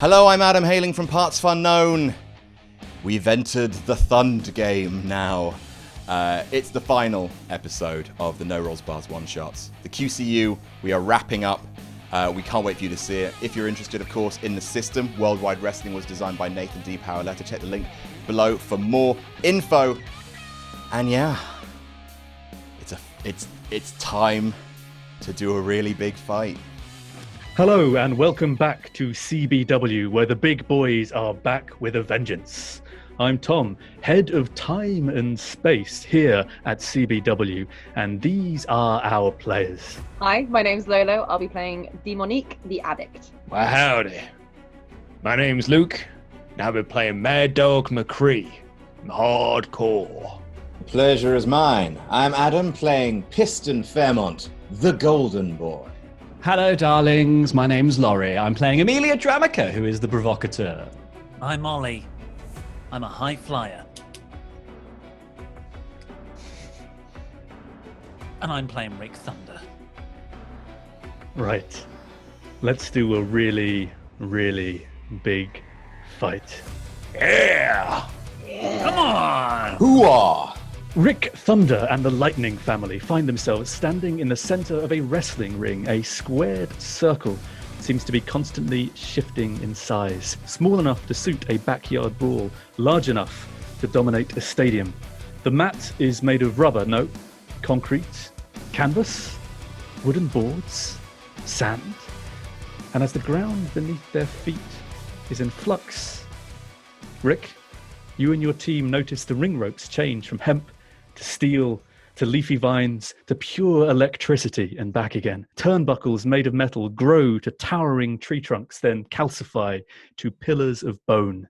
Hello, I'm Adam, hailing from partsFUNknown. We've entered the Thundgame now. It's the final episode of the No Rolls Bars one-shots. The QCU, we are wrapping up. We can't wait for you to see it. If you're interested, of course, in the system, Worldwide Wrestling was designed by Nathan D. Powerletter. Check the link below for more info. And yeah, it's time to do a really big fight. Hello and welcome back to CBW, where the big boys are back with a vengeance. I'm Tom, head of time and space here at CBW, and these are our players. Hi, my name's Lolo. I'll be playing Demonique, the Addict. Well, howdy. My name's Luke, and I'll be playing Mad Dog McCree. I'm hardcore. Pleasure is mine. I'm Adam, playing Piston Fairmont, the Golden Boy. Hello, darlings. My name's Laurie. I'm playing Amelia Dramica, who is the provocateur. I'm Ollie. I'm a high flyer. And I'm playing Rick Thunder. Right. Let's do a really, really big fight. Yeah! Come on! Hooah! Rick Thunder and the Lightning family find themselves standing in the center of a wrestling ring. A squared circle seems to be constantly shifting in size. Small enough to suit a backyard brawl, large enough to dominate a stadium. The mat is made of rubber, no, concrete, canvas, wooden boards, sand. And as the ground beneath their feet is in flux, Rick, you and your team notice the ring ropes change from hemp to steel, to leafy vines, to pure electricity and back again. Turnbuckles made of metal grow to towering tree trunks, then calcify to pillars of bone.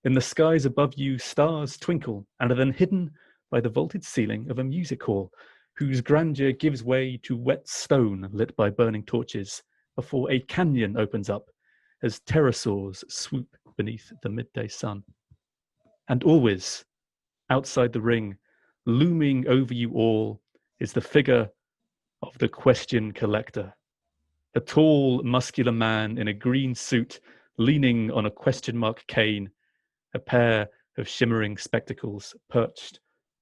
In the skies above you, stars twinkle and are then hidden by the vaulted ceiling of a music hall, whose grandeur gives way to wet stone lit by burning torches, before a canyon opens up as pterosaurs swoop beneath the midday sun. And always, outside the ring, looming over you all, is the figure of the Question Collector. A tall, muscular man in a green suit, leaning on a question mark cane, a pair of shimmering spectacles perched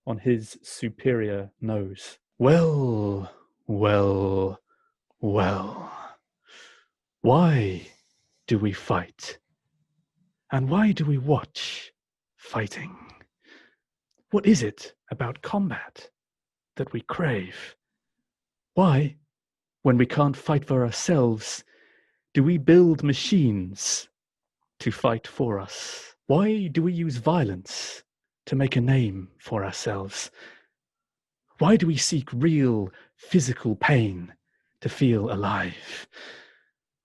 on his superior nose. Well, well, well. Why do we fight? And why do we watch fighting? What is it about combat that we crave? Why, when we can't fight for ourselves, do we build machines to fight for us? Why do we use violence to make a name for ourselves? Why do we seek real physical pain to feel alive?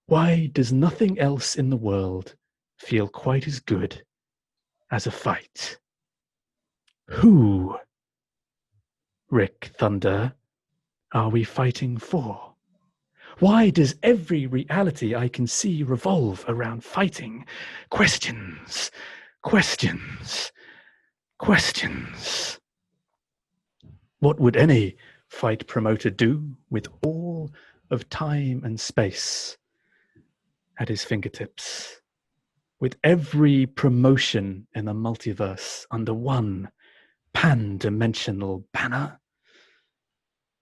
Why does nothing else in the world feel quite as good as a fight? Who, Rick Thunder, are we fighting for? Why does every reality I can see revolve around fighting? Questions, questions, questions. What would any fight promoter do with all of time and space at his fingertips? With every promotion in the multiverse under one pan-dimensional banner?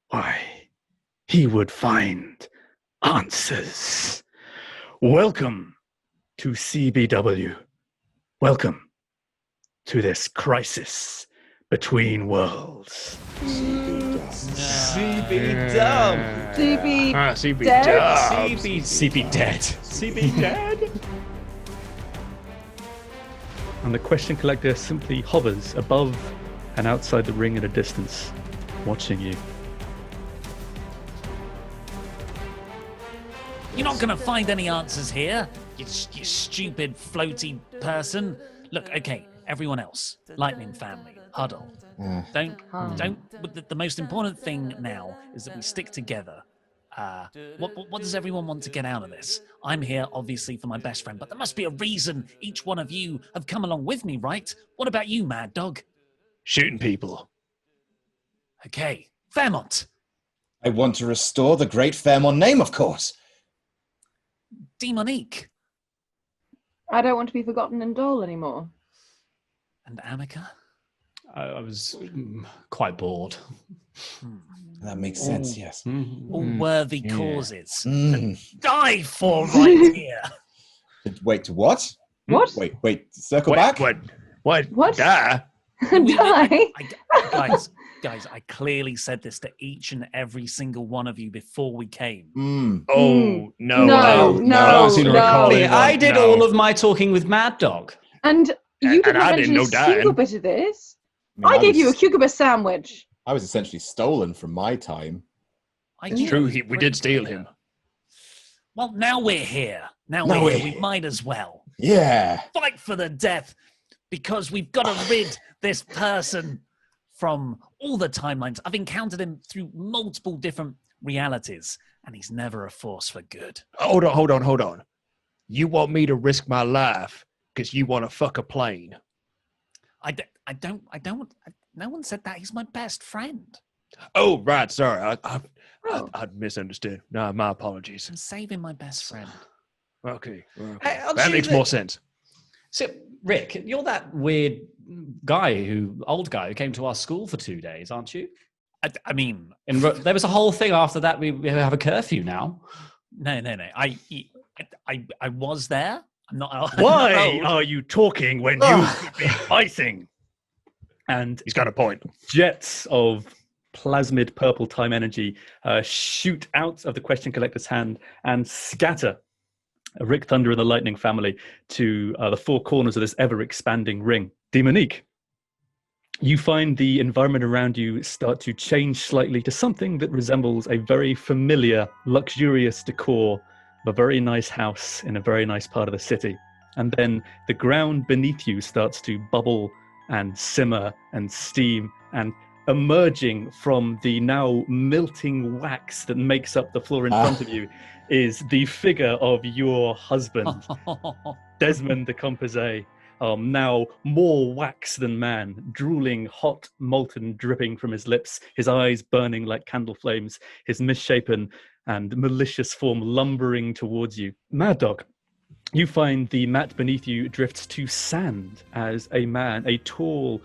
Why, he would find answers. Welcome to CBW. Welcome to this crisis between worlds. CB Dead? dub. CB dead. CB dead? And the Question Collector simply hovers above and outside the ring at a distance, watching you. You're not going to find any answers here, you stupid floaty person. Look, okay, everyone else, Lightning family, huddle. Don't. The most important thing now is that we stick together. What does everyone want to get out of this? I'm here, obviously, for my best friend, but there must be a reason each one of you have come along with me, right? What about you, Mad Dog? Shooting people. Okay, Fairmont. I want to restore the great Fairmont name, of course. Demonique. I don't want to be forgotten and dull anymore. And Amica? I was quite bored. That makes sense, yes. All worthy Yeah. causes. Mm. Die for right here. Wait, what? What? Wait, circle back? What? What? Die? Die? Guys, I clearly said this to each and every single one of you before we came. Mm. Oh, no. No, I don't seem to recall Hey, anyone. I did No. all of my talking with Mad Dog. And you And didn't I mention didn't know a single dying. bit of this. I mean, I gave you a was- cucumber sandwich. I was essentially stolen from my time. I It's true, we did steal him. Well, now we're here. Now We're we're here. We here. might as well Yeah. fight for the death because we've got to rid this person from all the timelines. I've encountered him through multiple different realities, and he's never a force for good. Hold on. You want me to risk my life because you want to fuck a plane? I don't. No one said that. He's my best friend. Oh, right. Sorry. Oh. I'd misunderstood. No, my apologies. I'm saving my best friend. Okay. Hey, I'll That see makes that- more sense. So, Rick, you're that weird old guy who came to our school for 2 days, aren't you? I mean, And there was a whole thing after that. We have a curfew now. no. I was there. I'm not. I'm Why not old. are you talking when you could be fighting? And He's got a point. jets of plasmid purple time energy shoot out of the question collector's hand and scatter Rick Thunder and the Lightning family to the four corners of this ever-expanding ring. Demonique, you find the environment around you start to change slightly to something that resembles a very familiar, luxurious decor of a very nice house in a very nice part of the city. And then the ground beneath you starts to bubble and simmer and steam, and emerging from the now melting wax that makes up the floor in front of you is the figure of your husband, Desmond the Composé, now more wax than man, drooling hot, molten, dripping from his lips, his eyes burning like candle flames, his misshapen and malicious form lumbering towards you. Mad Dog, you find the mat beneath you drifts to sand as a man, a tall,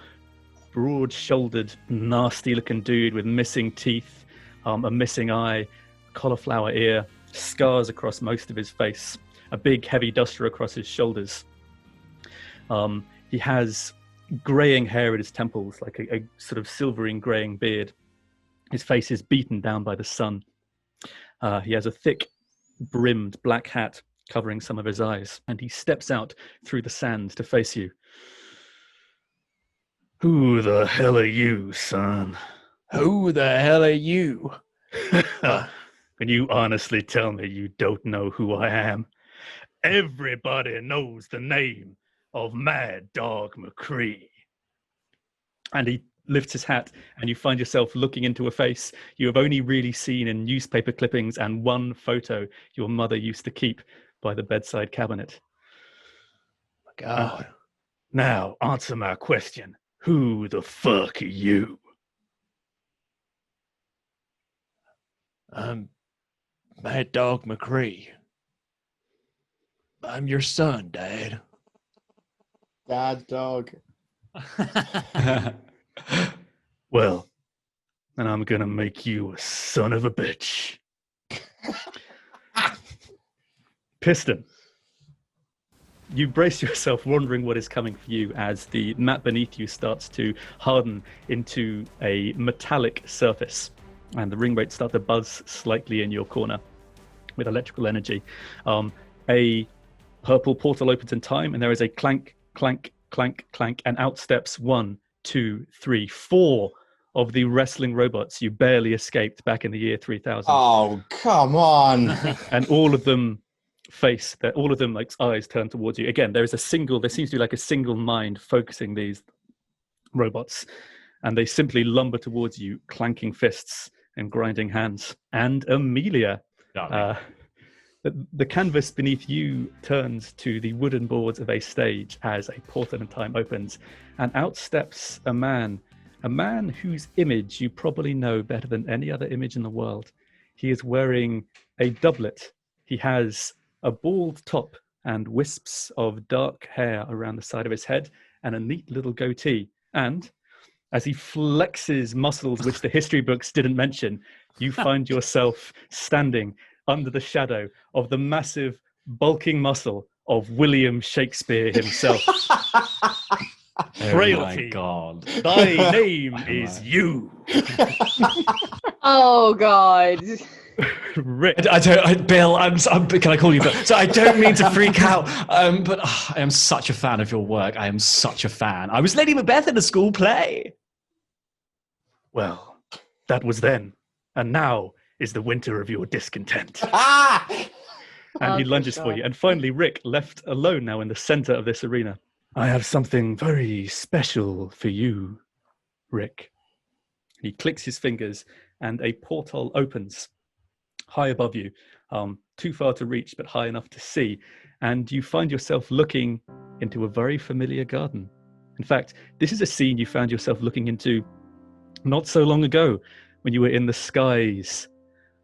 broad-shouldered, nasty-looking dude with missing teeth, a missing eye, cauliflower ear, scars across most of his face, a big, heavy duster across his shoulders. He has greying hair at his temples, like a sort of silvering greying beard. His face is beaten down by the sun. He has a thick, brimmed black hat covering some of his eyes, and he steps out through the sand to face you. Who the hell are you, son? Who the hell are you? Can you honestly tell me you don't know who I am? Everybody knows the name of Mad Dog McCree. And he lifts his hat, and you find yourself looking into a face you have only really seen in newspaper clippings and one photo your mother used to keep by the bedside cabinet. God. Now, answer my question. Who the fuck are you? I'm Mad Dog McCree. I'm your son, Dad. Bad dog. Well, then I'm gonna make you a son of a bitch. Piston. You brace yourself, wondering what is coming for you as the mat beneath you starts to harden into a metallic surface, and the ring rates start to buzz slightly in your corner with electrical energy. A purple portal opens in time, and there is a clank, clank, clank, clank, and out steps 1, 2, 3, 4 of the wrestling robots you barely escaped back in the year 3000. Oh, come on. And all of them like eyes turn towards you. Again, there seems to be like a single mind focusing these robots, and they simply lumber towards you, clanking fists and grinding hands. And Amelia, the canvas beneath you turns to the wooden boards of a stage as a portal in time opens, and out steps a man whose image you probably know better than any other image in the world. He is wearing a doublet. He has a bald top and wisps of dark hair around the side of his head and a neat little goatee. And as he flexes muscles which the history books didn't mention, you find yourself standing under the shadow of the massive, bulking muscle of William Shakespeare himself. Frailty, my God. thy name is you. Oh God. Rick. Bill, can I call you Bill? So I don't mean to freak out, but I am such a fan of your work. I am such a fan. I was Lady Macbeth in a school play. Well, that was then, and now is the winter of your discontent. And he lunges for you. And finally, Rick, left alone now in the center of this arena. I have something very special for you, Rick. He clicks his fingers, and a portal opens high above you, too far to reach, but high enough to see. And you find yourself looking into a very familiar garden. In fact, this is a scene you found yourself looking into not so long ago when you were in the skies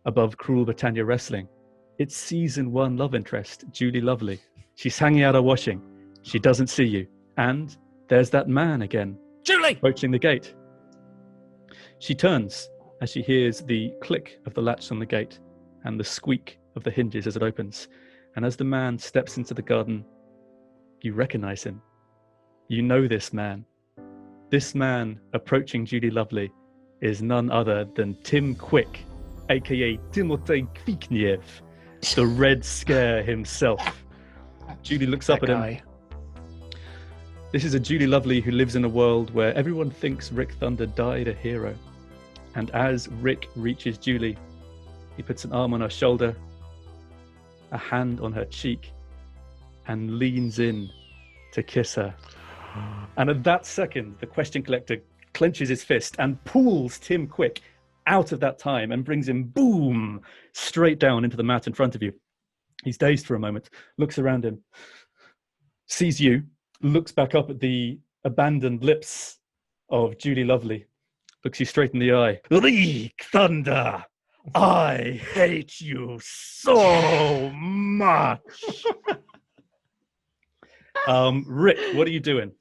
above Cruel Britannia Wrestling. It's season 1 love interest, Julie Lovely. She's hanging out her washing. She doesn't see you. And there's that man again. Julie! Approaching the gate. She turns as she hears the click of the latch on the gate and the squeak of the hinges as it opens. And as the man steps into the garden, you recognize him. You know this man. This man approaching Julie Lovely is none other than Tim Quick, aka Timotei Kvikniev, the Red Scare himself. Julie looks up at him. This is a Julie Lovely who lives in a world where everyone thinks Rick Thunder died a hero. And as Rick reaches Julie, he puts an arm on her shoulder, a hand on her cheek, and leans in to kiss her. And at that second, the question collector clenches his fist and pulls Tim Quick out of that time and brings him, boom, straight down into the mat in front of you. He's dazed for a moment, looks around him, sees you, looks back up at the abandoned lips of Julie Lovely, looks you straight in the eye. Rick Thunder, I hate you so much. Rick, what are you doing?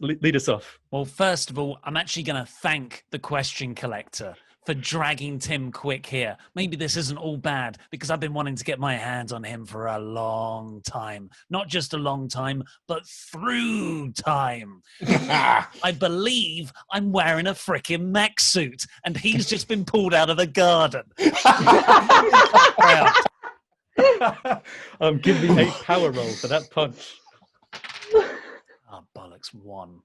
Lead us off. Well, first of all, I'm actually going to thank the question collector for dragging Tim Quick here. Maybe this isn't all bad because I've been wanting to get my hands on him for a long time. Not just a long time, but through time. I believe I'm wearing a frickin' mech suit and he's just been pulled out of the garden. Give me a power roll for that punch. Oh, bollocks, 1.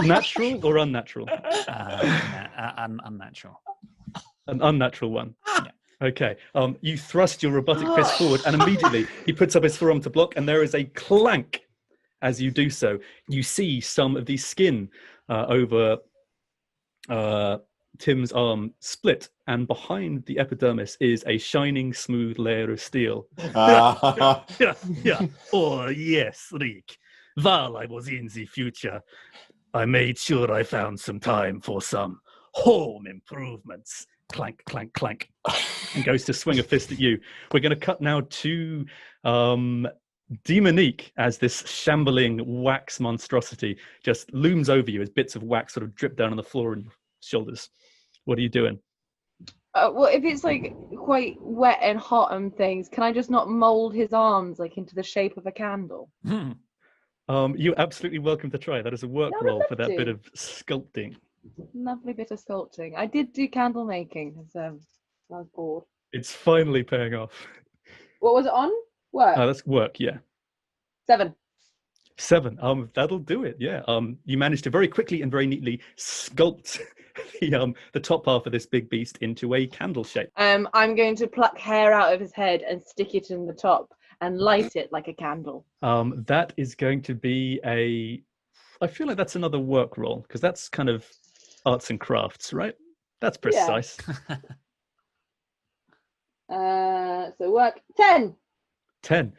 Natural or unnatural? Unnatural. An unnatural one. Yeah. Okay. You thrust your robotic fist forward, and immediately he puts up his forearm to block, and there is a clank as you do so. You see some of the skin over Tim's arm split, and behind the epidermis is a shining, smooth layer of steel. Yeah. Oh, yes, Rick. While I was in the future, I made sure I found some time for some home improvements. Clank, clank, clank. And goes to swing a fist at you. We're going to cut now to Demonique as this shambling wax monstrosity just looms over you as bits of wax sort of drip down on the floor and your shoulders. What are you doing? Well, if it's like quite wet and hot and things, can I just not mold his arms like into the shape of a candle? You're absolutely welcome to try. That is a work roll for that bit of sculpting. Lovely bit of sculpting. I did do candle making because I was bored. It's finally paying off. What was it on? Work. That's work, yeah. 7. 7. That'll do it. Yeah. You managed to very quickly and very neatly sculpt the top half of this big beast into a candle shape. I'm going to pluck hair out of his head and stick it in the top and light it like a candle. That is going to be I feel like that's another work roll because that's kind of arts and crafts, right? That's precise. Yeah. So work 10. 10.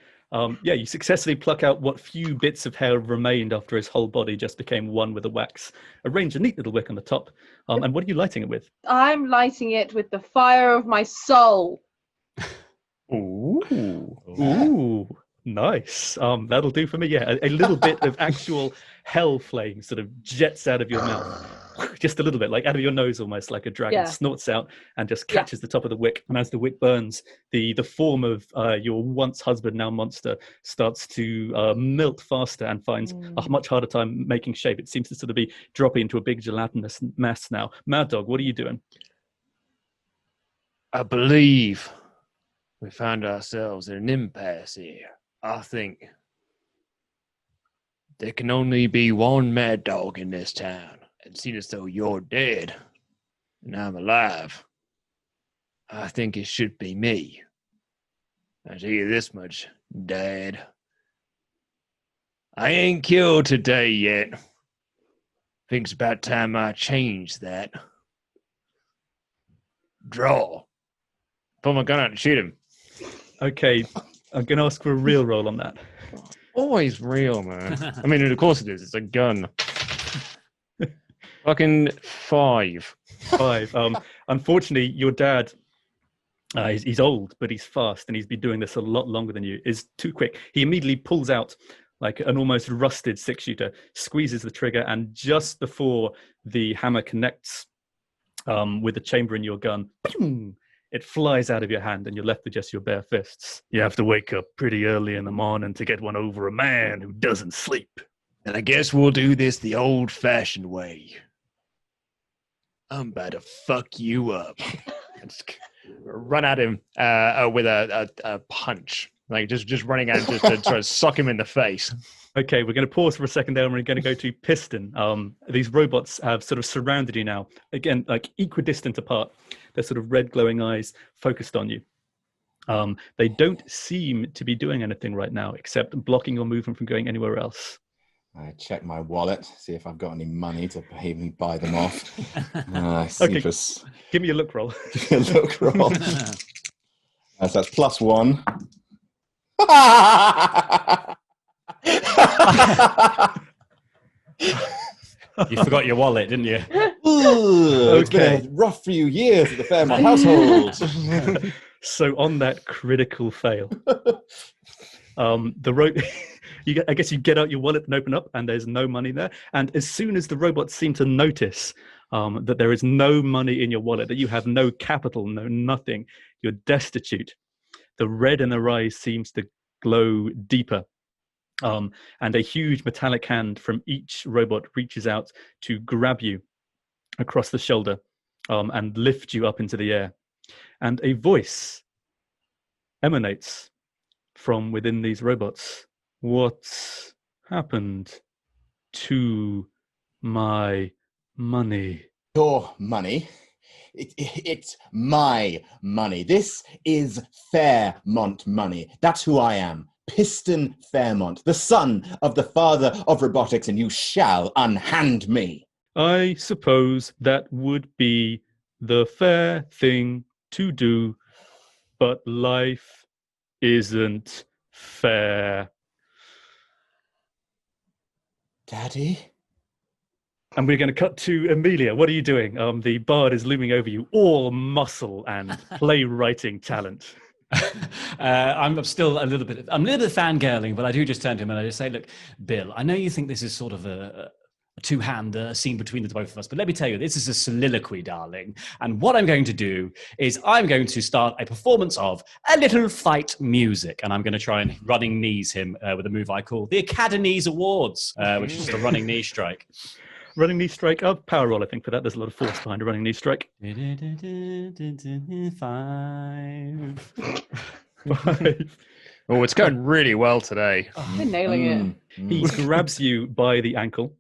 Yeah, you successfully pluck out what few bits of hair remained after his whole body just became one with the wax. Arrange a neat little wick on the top. And what are you lighting it with? I'm lighting it with the fire of my soul. Ooh. Ooh, nice. That'll do for me. Yeah, a little bit of actual hell flame sort of jets out of your mouth. Just a little bit, like out of your nose, almost like a dragon snorts out and just catches the top of the wick. And as the wick burns, the form of your once husband, now monster, starts to melt faster and finds a much harder time making shape. It seems to sort of be dropping into a big gelatinous mass now. Mad Dog, what are you doing? I believe we found ourselves in an impasse here. I think there can only be one Mad Dog in this town. And seeing as though you're dead and I'm alive, I think it should be me. I tell you this much, Dad. I ain't killed today yet. Think it's about time I change that. Draw. Pull my gun out and shoot him. Okay, I'm going to ask for a real roll on that. Always real, man. I mean, of course it is. It's a gun. Fucking 5. 5. Unfortunately, your dad, he's old, but he's fast, and he's been doing this a lot longer than you, is too quick. He immediately pulls out like an almost rusted 6-shooter, squeezes the trigger, and just before the hammer connects with the chamber in your gun, boom, it flies out of your hand, and you're left with just your bare fists. You have to wake up pretty early in the morning to get one over a man who doesn't sleep. And I guess we'll do this the old-fashioned way. I'm about to fuck you up. Run at him with a punch. Like, just running at him just to try to sock him in the face. Okay, we're going to pause for a second there, and we're going to go to Piston. These robots have sort of surrounded you now. Again, like equidistant apart. Their sort of red glowing eyes focused on you. They don't seem to be doing anything right now, except blocking your movement from going anywhere else. I check my wallet, see if I've got any money to pay me buy them off. Okay, give me a look roll. A look roll. That's +1. You forgot your wallet, didn't you? Ooh, it's been a rough few years at the Fairmont household. So on that critical fail, I guess you get out your wallet and open up, and there's no money there. And as soon as the robots seem to notice that there is no money in your wallet, that you have no capital, no nothing, you're destitute, the red in their eyes seems to glow deeper. And a huge metallic hand from each robot reaches out to grab you across the shoulder and lift you up into the air. And a voice emanates from within these robots. What's happened to my money? Your money? It's my money. This is Fairmont money. That's who I am. Piston Fairmont, the son of the father of robotics, and you shall unhand me. I suppose that would be the fair thing to do, but life isn't fair. Daddy? And we're going to cut to Amelia. What are you doing? The bard is looming over you, all muscle and playwriting talent. I'm still a little bit fangirling, but I do just turn to him and I just say, look, Bill, I know you think this is sort of a two-hand scene between the both of us, but let me tell you, this is a soliloquy, darling. And what I'm going to do is I'm going to start a performance of a little fight music, and I'm going to try and running knees him with a move I call the Academy's Awards, which is the running knee strike. Running knee strike. Power roll, I think, for that. There's a lot of force behind a running knee strike. 5. Oh, it's going really well today. You're nailing it. He grabs you by the ankle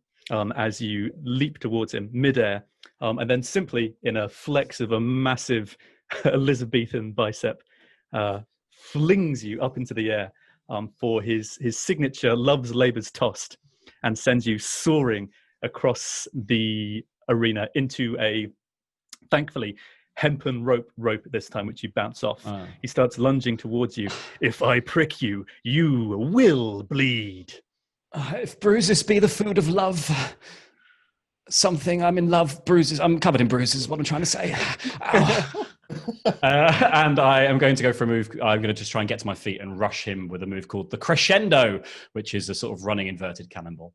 as you leap towards him midair, and then simply, in a flex of a massive Elizabethan bicep, flings you up into the air for his signature Love's Labour's Tossed, and sends you soaring across the arena into a, thankfully, hempen rope this time, which you bounce off. He starts lunging towards you. If I prick you, you will bleed. If bruises be the food of love, I'm in love, bruises. I'm covered in bruises, is what I'm trying to say. And I am going to go for a move. I'm going to just try and get to my feet and rush him with a move called the crescendo, which is a sort of running inverted cannonball.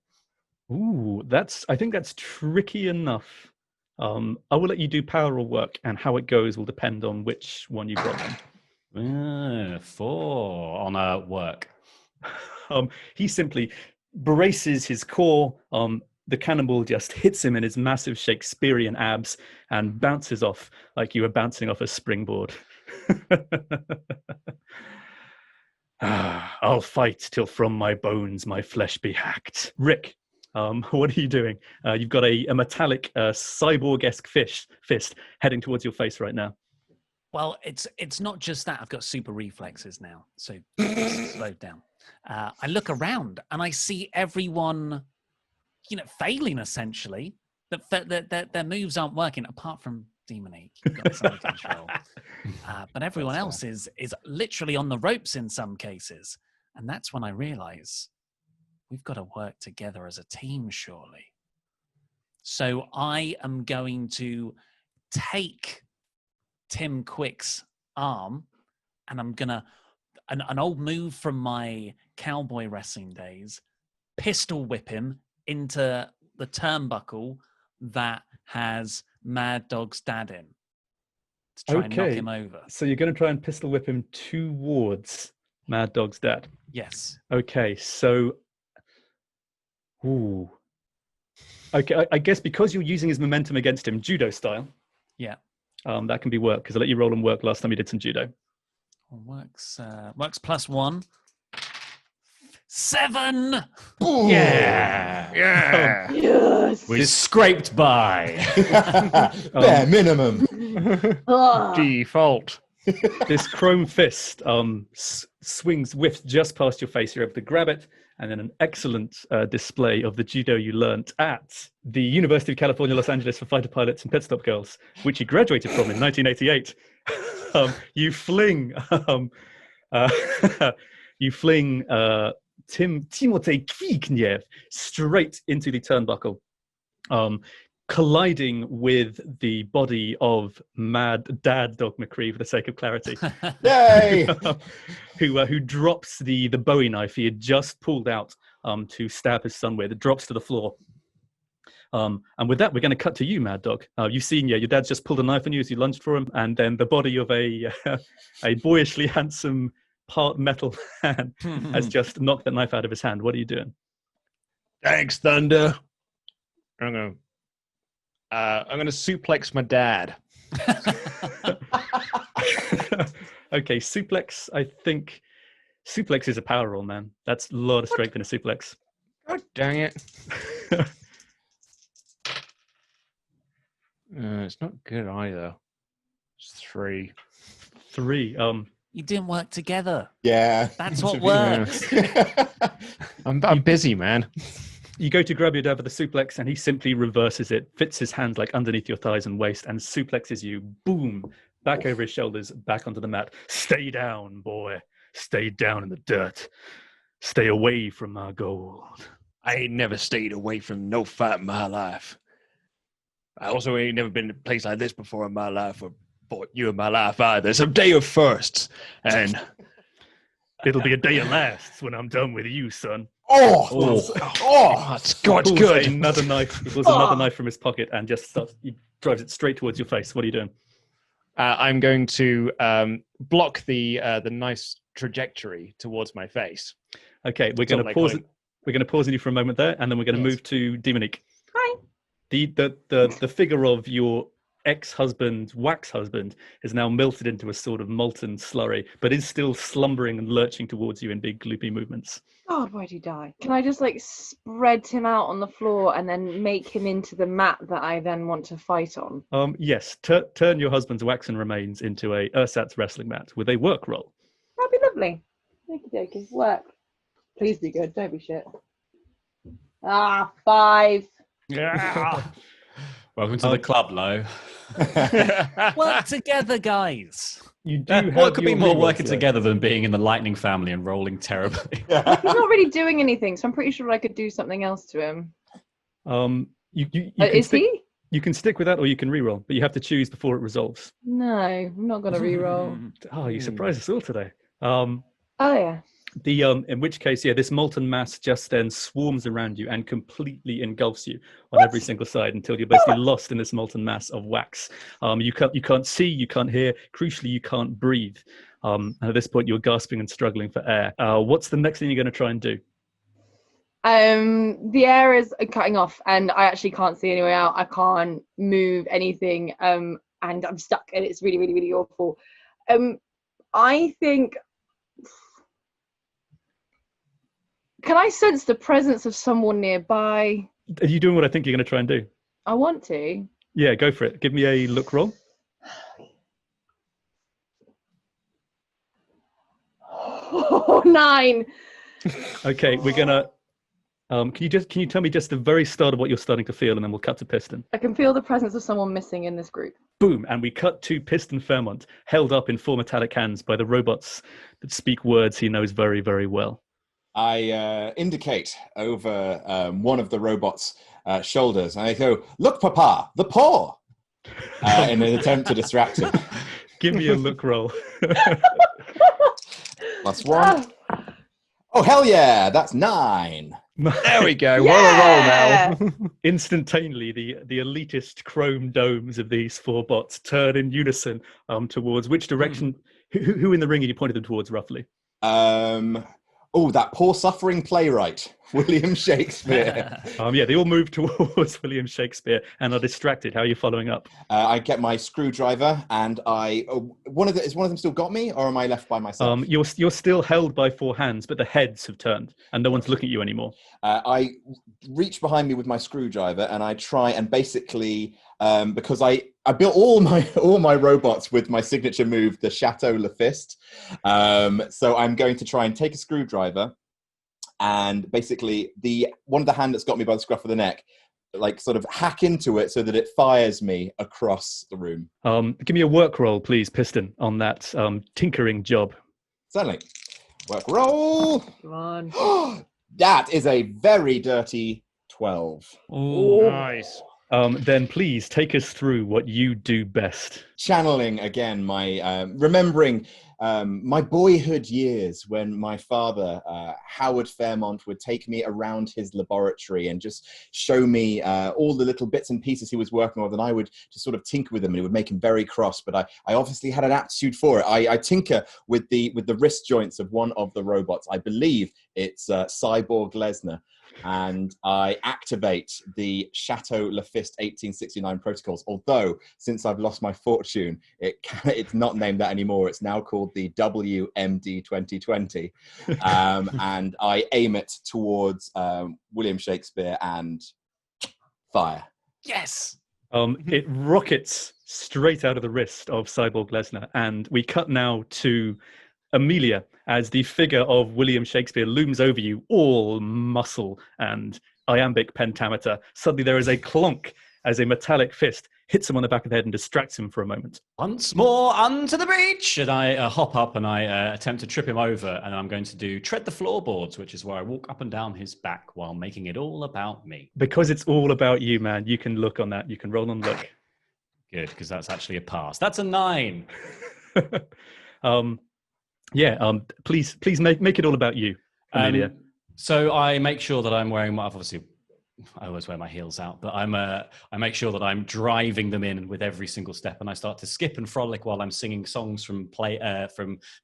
Ooh, I think that's tricky enough. I will let you do power or work, and how it goes will depend on which one you've got on. 4 on work. He simply braces his core. The cannonball just hits him in his massive Shakespearean abs and bounces off like you were bouncing off a springboard. I'll fight till from my bones my flesh be hacked. Rick, what are you doing? You've got a metallic cyborg-esque fist heading towards your face right now. Well, it's not just that. I've got super reflexes now, so slowed down. I look around and I see everyone, failing essentially. That their moves aren't working, apart from Demonique. You've got some control, but everyone else is literally on the ropes in some cases, and that's when I realise we've got to work together as a team, surely. So I am going to take Tim Quick's arm, and I'm gonna an old move from my cowboy wrestling days, pistol whip him into the turnbuckle that has Mad Dog's dad in to try and knock him over. So you're going to try and pistol whip him towards Mad Dog's dad. Yes. Okay, so okay, I guess because you're using his momentum against him, judo style. Yeah. That can be work, because I let you roll and work last time you did some judo. Works +1. 7. Ooh. Yeah. Yes. We scraped by. Bare minimum. Default. This chrome fist whiffs just past your face. You're able to grab it, and then an excellent display of the judo you learnt at the University of California, Los Angeles for Fighter Pilots and Pit Stop Girls, which you graduated from in 1988. You fling Timotei Kvigniew straight into the turnbuckle, colliding with the body of Mad Dad Dog McCree, for the sake of clarity. Yay! who drops the Bowie knife he had just pulled out to stab his son with. It drops to the floor. And with that, we're going to cut to you, Mad Dog. You've seen, your dad's just pulled a knife on you as you lunged for him, and then the body of a boyishly handsome part metal man has just knocked the knife out of his hand. What are you doing? Thanks, Thunder. I'm gonna suplex my dad. Okay, suplex. I think suplex is a power roll, man. That's a lot of strength in a suplex. God dang it. It's not good either. It's 3. 3. You didn't work together. Yeah. That's what works. I'm busy, man. You go to grab your dad with the suplex, and he simply reverses it, fits his hand like underneath your thighs and waist, and suplexes you, boom, back over his shoulders, back onto the mat. Stay down, boy. Stay down in the dirt. Stay away from my gold. I ain't never stayed away from no fight in my life. I also ain't never been to a place like this before in my life, or fought you in my life either. It's a day of firsts, and it'll be a day of lasts when I'm done with you, son. That's good. Another knife. He pulls another knife from his pocket and just he drives it straight towards your face. What are you doing? I'm going to block the nice trajectory towards my face. Okay, we're going to pause. We're going to pause on you for a moment there, and then we're going to move to Demonique. Hi. The figure of your ex-husband, wax husband, is now melted into a sort of molten slurry, but is still slumbering and lurching towards you in big gloopy movements. God, why'd he die? Can I just spread him out on the floor and then make him into the mat that I then want to fight on? Yes. Turn your husband's waxen remains into a ersatz wrestling mat with a work roll. That'd be lovely. Okie dokie. Work. Please be good. Don't be shit. 5. Yeah. Welcome to the club, Lo. Work together, guys. You do. What could be more working together than being in the Lightning family and rolling terribly? He's not really doing anything, so I'm pretty sure I could do something else to him. You is he? You can stick with that or you can re-roll, but you have to choose before it resolves. No, I'm not gonna re-roll. Oh, you surprised us all today. Oh yeah. In which case, this molten mass just then swarms around you and completely engulfs you on every single side until you're basically lost in this molten mass of wax. You can't see, you can't hear, crucially, you can't breathe. And at this point, you're gasping and struggling for air. What's the next thing you're going to try and do? The air is cutting off, and I actually can't see any way out. I can't move anything, and I'm stuck, and it's really, really, really awful. I think. Can I sense the presence of someone nearby? Are you doing what I think you're going to try and do? I want to. Yeah, go for it. Give me a look roll. Oh, 9. Okay, we're gonna. Can you tell me just the very start of what you're starting to feel, and then we'll cut to Piston. I can feel the presence of someone missing in this group. Boom, and we cut to Piston Fairmont, held up in four metallic hands by the robots that speak words he knows very, very well. I indicate over one of the robots' shoulders, and I go, "Look, Papa, the paw!" in an attempt to distract him. Give me a look roll. +1. Oh, hell yeah, that's 9. There we go. Yeah! We're on a roll now. Instantaneously, the elitist chrome domes of these four bots turn in unison towards which direction? Who in the ring are you pointed them towards, roughly? That poor suffering playwright, William Shakespeare. They all move towards William Shakespeare and are distracted. How are you following up? I get my screwdriver, and is one of them still got me, or am I left by myself? You're still held by four hands, but the heads have turned, and no one's looking at you anymore. I reach behind me with my screwdriver, and I try and basically, because I built all my robots with my signature move, the Chateau Le Fist. So I'm going to try and take a screwdriver, and basically one of the hand that's got me by the scruff of the neck, like sort of hack into it so that it fires me across the room. Give me a work roll, please, Piston, on that tinkering job. Certainly. Work roll. Come on. That is a very dirty 12. Oh, Nice. Then please take us through what you do best. Channeling again my remembering my boyhood years when my father, Howard Fairmont, would take me around his laboratory and just show me all the little bits and pieces he was working on, and I would just sort of tinker with them, and it would make him very cross. But I obviously had an aptitude for it. I tinker with the wrist joints of one of the robots. I believe it's Cyborg Lesnar. And I activate the Chateau Le Fist 1869 protocols. Although, since I've lost my fortune, it's not named that anymore. It's now called the WMD 2020. And I aim it towards William Shakespeare and fire. Yes. It rockets straight out of the wrist of Cyborg Lesnar, and we cut now to Amelia as the figure of William Shakespeare looms over you, all muscle and iambic pentameter. Suddenly there is a clonk as a metallic fist hits him on the back of the head and distracts him for a moment. Once more unto the breach! And I hop up and I attempt to trip him over, and I'm going to do tread the floorboards, which is where I walk up and down his back while making it all about me. Because it's all about you, man. You can look on that. You can roll on look. Good, because that's actually a pass. That's a 9. Please make it all about you, Amelia. So I make sure that I'm wearing obviously I always wear my heels out, but I make sure that I'm driving them in with every single step, and I start to skip and frolic while I'm singing songs from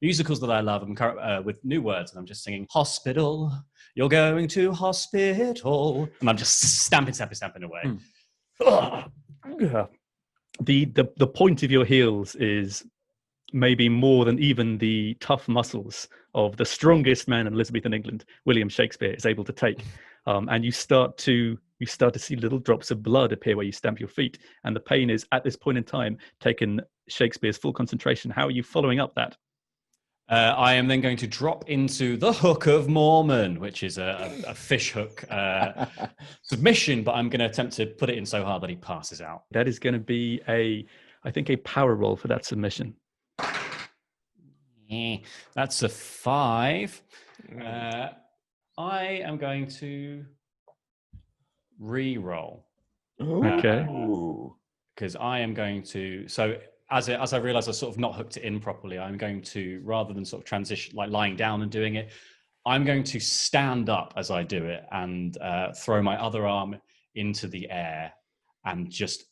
musicals that I love with new words, and I'm just singing "Hospital, you're going to hospital," and I'm just stamping away. The point of your heels is maybe more than even the tough muscles of the strongest man in Elizabethan England, William Shakespeare, is able to take. And you start to see little drops of blood appear where you stamp your feet. And the pain is, at this point in time, taken Shakespeare's full concentration. How are you following up that? I am then going to drop into the Hook of Mormon, which is a fish hook submission, but I'm going to attempt to put it in so hard that he passes out. That is going to be a power roll for that submission. That's a 5. I am going to re-roll. Okay. Because I am going to. So as I realise I've sort of not hooked it in properly, I'm going to, rather than sort of transition, like lying down and doing it, I'm going to stand up as I do it and throw my other arm into the air and just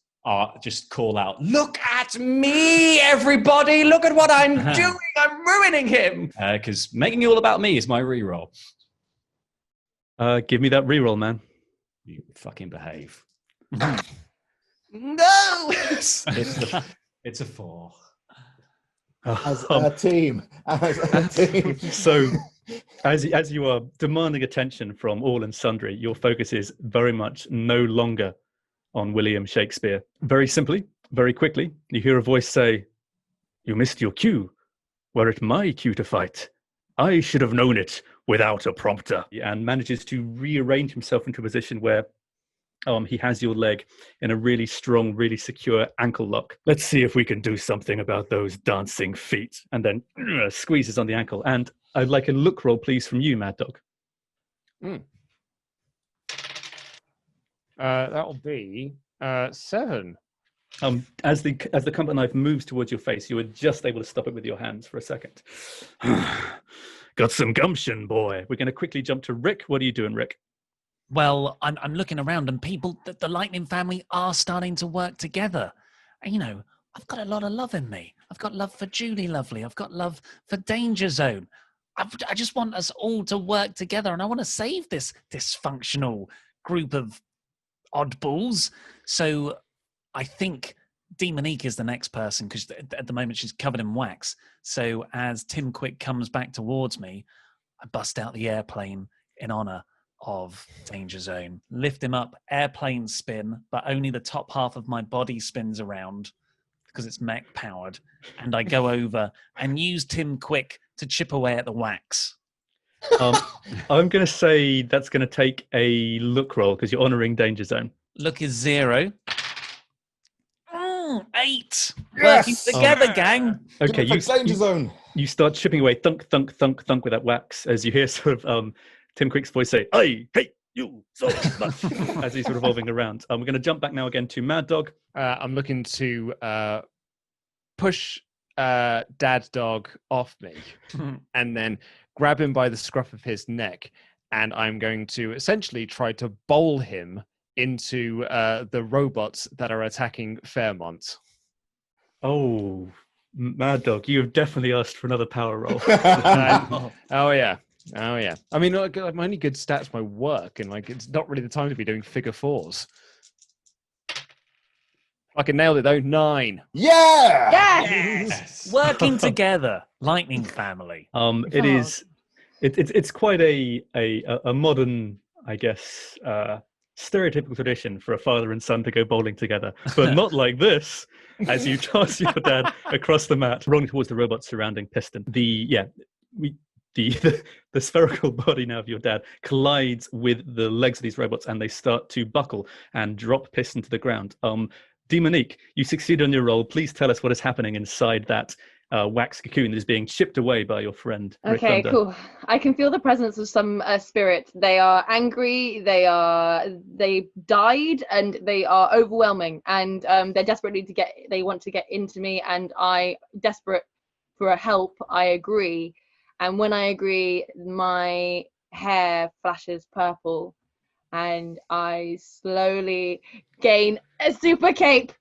call out, "Look at me, everybody! Look at what I'm doing! I'm ruining him!" Because making it all about me is my reroll. Give me that reroll, man. You fucking behave. No! It's a 4. As a team. So, as you are demanding attention from all and sundry, your focus is very much no longer on William Shakespeare. Very simply, very quickly, you hear a voice say, "You missed your cue. Were it my cue to fight, I should have known it without a prompter." And manages to rearrange himself into a position where he has your leg in a really strong, really secure ankle lock. "Let's see if we can do something about those dancing feet." And then squeezes on the ankle. And I'd like a look roll, please, from you, Mad Dog. That'll be 7. As the combat knife moves towards your face, you are just able to stop it with your hands for a second. Got some gumption, boy. We're going to quickly jump to Rick. What are you doing, Rick? Well, I'm looking around, and people, the Lightning family are starting to work together. And, you know, I've got a lot of love in me. I've got love for Julie Lovely. I've got love for Danger Zone. I just want us all to work together, and I want to save this dysfunctional group of oddballs. So I think Demonique is the next person, because at the moment she's covered in wax. So as Tim Quick comes back towards me, I bust out the airplane in honor of Danger Zone, lift him up, airplane spin, but only the top half of my body spins around because it's mech powered, and I go over and use Tim Quick to chip away at the wax. I'm going to say that's going to take a look roll because you're honoring Danger Zone. Look is 0. 8. Yes! Working together, gang. Okay, Danger Zone. You start chipping away, thunk, thunk, thunk, thunk with that wax as you hear sort of Tim Quick's voice say, "Hey, you," so much," as he's revolving around. We're going to jump back now again to Mad Dog. I'm looking to push Dad Dog off me and then grab him by the scruff of his neck. And I'm going to essentially try to bowl him into the robots that are attacking Fairmont. Oh, Mad Dog, you have definitely asked for another power roll. Oh yeah. I mean, my only good stats, my work, and like it's not really the time to be doing figure 4s. I can nail it though. 9. Yeah! Yes! Working together, Lightning family. It's quite a modern, I guess, stereotypical tradition for a father and son to go bowling together, but not like this. As you toss your dad across the mat, rolling towards the robots surrounding Piston. The spherical body now of your dad collides with the legs of these robots, and they start to buckle and drop Piston to the ground. Demonique, you succeed on your roll. Please tell us what is happening inside that wax cocoon that is being chipped away by your friend. Okay, cool. I can feel the presence of some spirit. They are angry. They died, and they are overwhelming. And they're desperately they want to get into me. And I, desperate for help, I agree. And when I agree, my hair flashes purple, and I slowly gain a super cape,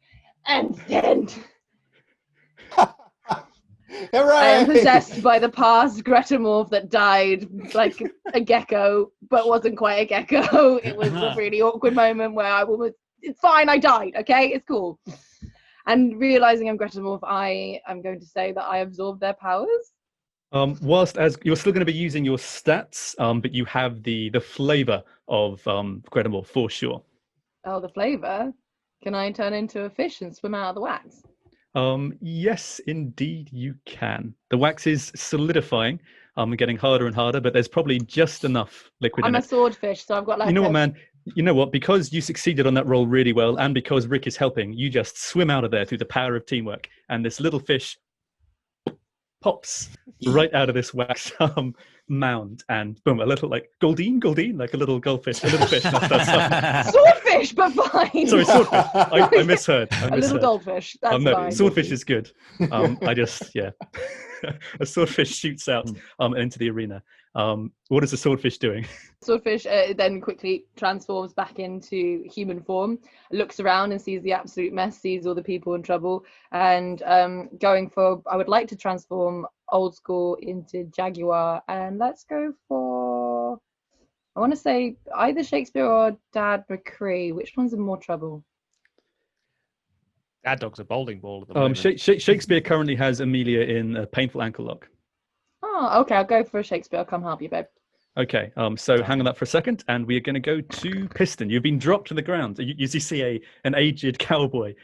and then Hooray! I am possessed by the past Gretamorph that died like a gecko, but wasn't quite a gecko. It was a really awkward moment where it's fine, I died, okay? It's cool. And realizing I'm Gretamorph, I am going to say that I absorbed their powers. Whilst as you're still going to be using your stats, but you have the flavor of Gretamorph for sure. Oh, the flavor? Can I turn into a fish and swim out of the wax? Yes, indeed you can. The wax is solidifying, getting harder and harder, but there's probably just enough liquid in it. I'm a swordfish, so I've got like You know what, man? You know what? Because you succeeded on that roll really well, and because Rick is helping, you just swim out of there through the power of teamwork, and this little fish pops right out of this wax. mound, and boom, a little like Goldine, like a little goldfish, a little fish. That's Swordfish, but fine. Sorry, swordfish. I misheard. A little goldfish. That's no, fine. swordfish is good. I just, yeah. A swordfish shoots out into the arena. What is the swordfish doing? Swordfish then quickly transforms back into human form, looks around and sees the absolute mess, sees all the people in trouble, and going for, I would like to transform old school into Jaguar, and let's go for, I want to say either Shakespeare or Dad McCree. Which one's in more trouble? That dog's a bowling ball at the moment. Shakespeare currently has Amelia in a painful ankle lock. Oh, okay, I'll go for Shakespeare. I'll come help you, babe. Okay, so hang on that for a second, and we are going to go to Piston. You've been dropped to the ground. You see an aged cowboy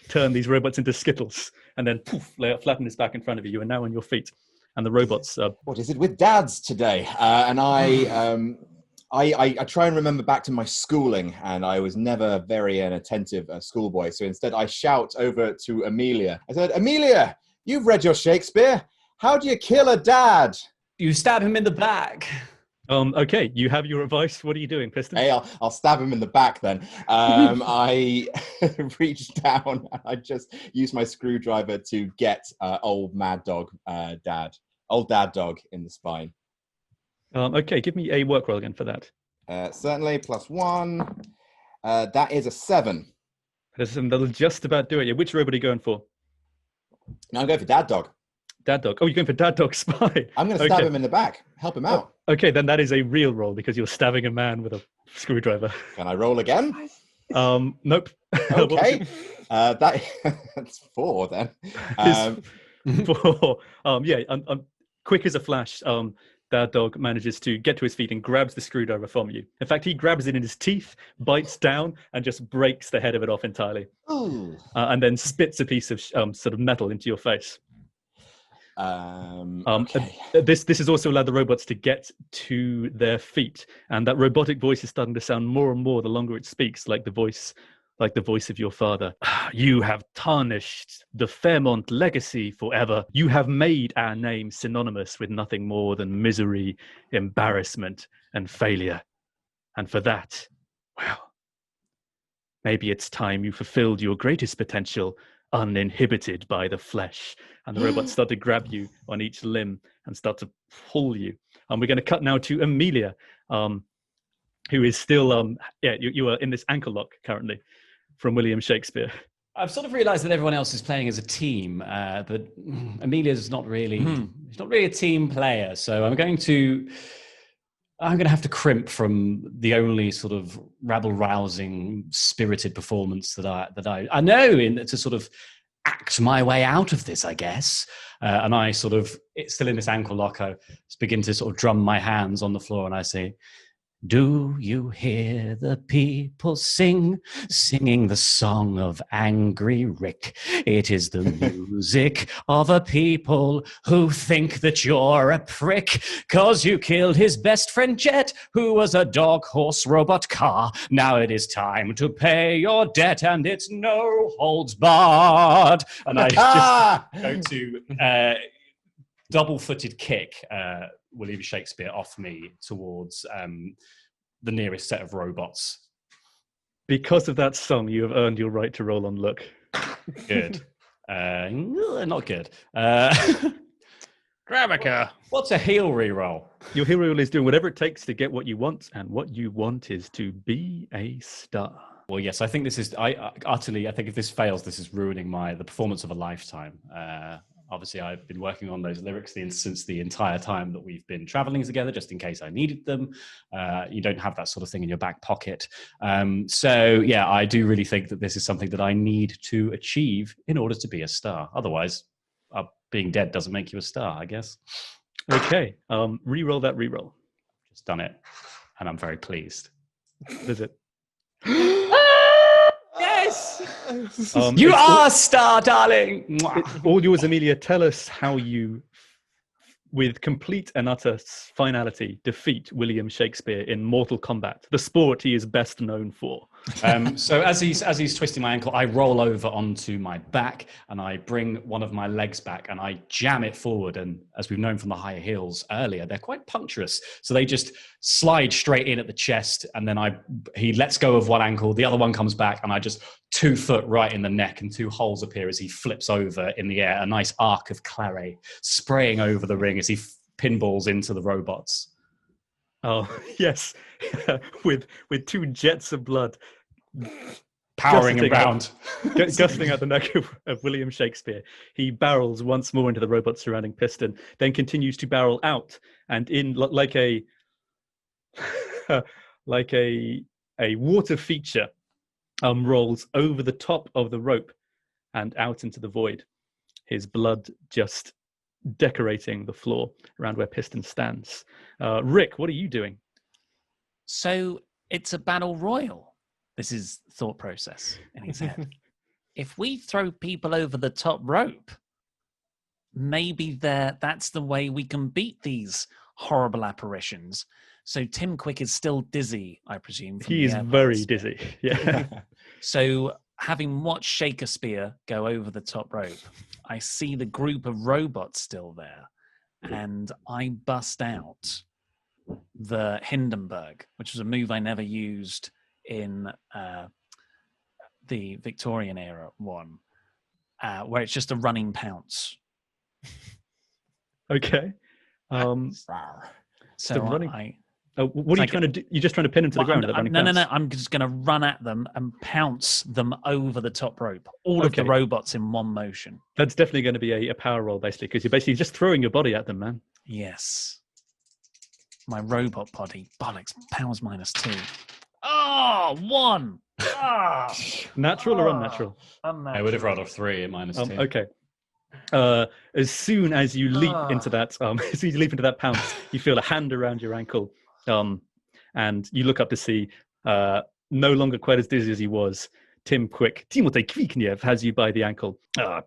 turn these robots into skittles, and then poof, lay out flat on his back in front of you. You are now on your feet, and the robots. What is it with dads today? And I try and remember back to my schooling, and I was never very an attentive schoolboy. So instead, I shout over to Amelia. I said, "Amelia, you've read your Shakespeare. How do you kill a dad?" You stab him in the back. Okay, you have your advice. What are you doing, Piston? Hey, I'll stab him in the back then. I reach down and I just use my screwdriver to get old mad dog old dad dog in the spine. Okay, give me a work roll again for that. Certainly, +1. That is a 7. That'll just about do it. Yeah, which robot are you going for? Now I'm going for dad dog. Dad dog. Oh, you're going for dad dog spy. I'm going to stab him in the back. Help him out. Okay, then that is a real roll because you're stabbing a man with a screwdriver. Can I roll again? Nope. Okay. That's 4 then. 4. Quick as a flash. Dad dog manages to get to his feet and grabs the screwdriver from you. In fact, he grabs it in his teeth, bites down, and just breaks the head of it off entirely. And then spits a piece of sort of metal into your face. Okay. This has also allowed the robots to get to their feet, and that robotic voice is starting to sound more and more the longer it speaks, like the voice of your father. You have tarnished the Fairmont legacy forever. You have made our name synonymous with nothing more than misery, embarrassment, and failure. And for that, well, maybe it's time you fulfilled your greatest potential, uninhibited by the flesh. And the robots start to grab you on each limb and start to pull you. And we're going to cut now to Amelia, who is still, you are in this ankle lock currently from William Shakespeare. I've sort of realised that everyone else is playing as a team, but Amelia's not really, she's not really a team player. So I'm going to have to crimp from the only sort of rabble-rousing, spirited performance that I know to sort of act my way out of this, I guess. And I sort of, it's still in this ankle lock, I begin to sort of drum my hands on the floor and I say, "Do you hear the people singing the song of Angry Rick? It is the music of a people who think that you're a prick, 'cause you killed his best friend Jet, who was a dog, horse, robot car. Now it is time to pay your debt, and it's no holds barred." And I just go to double-footed kick William Shakespeare off me towards the nearest set of robots. Because of that song, you have earned your right to roll on luck. Good. Not good. Gravica. What's a heel reroll? Your hero is doing whatever it takes to get what you want, and what you want is to be a star. Well, yes, I think this is. I think if this fails, this is ruining the performance of a lifetime. Obviously, I've been working on those lyrics since the entire time that we've been traveling together, just in case I needed them. You don't have that sort of thing in your back pocket. So, yeah, I do really think that this is something that I need to achieve in order to be a star. Otherwise, being dead doesn't make you a star, I guess. Okay, re-roll that re-roll. Just done it, and I'm very pleased. Is it? Yes! You are a star, darling! All yours, Amelia. Tell us how you, with complete and utter finality, defeat William Shakespeare in Mortal Kombat, the sport he is best known for. So as he's twisting my ankle, I roll over onto my back and I bring one of my legs back and I jam it forward. And as we've known from the higher heels earlier, they're quite puncturous. So they just slide straight in at the chest. And then he lets go of one ankle, the other one comes back, and I just 2 foot right in the neck, and 2 holes appear as he flips over in the air. A nice arc of claret spraying over the ring as he pinballs into the robots. Oh yes, with 2 jets of blood Powering around. Gusting out the neck of William Shakespeare. He barrels once more into the robot surrounding Piston, then continues to barrel out and in like a like a water feature, rolls over the top of the rope and out into the void. His blood just decorating the floor around where Piston stands. Rick, what are you doing? So it's a battle royal. This is thought process in his head. If we throw people over the top rope, maybe that's the way we can beat these horrible apparitions. So Tim Quick is still dizzy, I presume. He is very dizzy. Yeah. So having watched Shakespeare go over the top rope, I see the group of robots still there, and I bust out the Hindenburg, which was a move I never used in the Victorian era one, where it's just a running pounce. Okay. So running... what are you trying to do? You're just trying to pin him to the ground? No. I'm just going to run at them and pounce them over the top rope. All of the robots in one motion. That's definitely going to be a power roll, basically, because you're basically just throwing your body at them, man. Yes. My robot body. Bollocks. Powers -2. Oh, 1. Natural or unnatural? Unnatural. I would have rolled a 3 at -2. Okay. As soon as you leap into that, as you leap into that pounce, you feel a hand around your ankle, and you look up to see, no longer quite as dizzy as he was, Tim Quick, Timothée Kvikniev, has you by the ankle.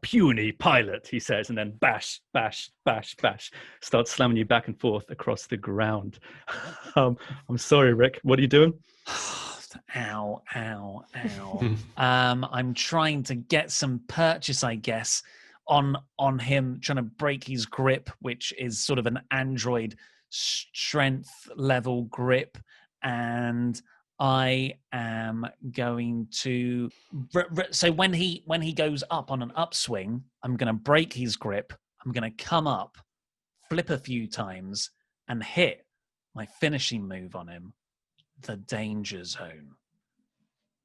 Puny pilot, he says, and then bash, bash, bash, bash, starts slamming you back and forth across the ground. I'm sorry, Rick. What are you doing? Ow, ow, ow. I'm trying to get some purchase, I guess, on him, trying to break his grip, which is sort of an android strength level grip. And I am going to... So when he goes up on an upswing, I'm going to break his grip. I'm going to come up, flip a few times, and hit my finishing move on him, the danger zone,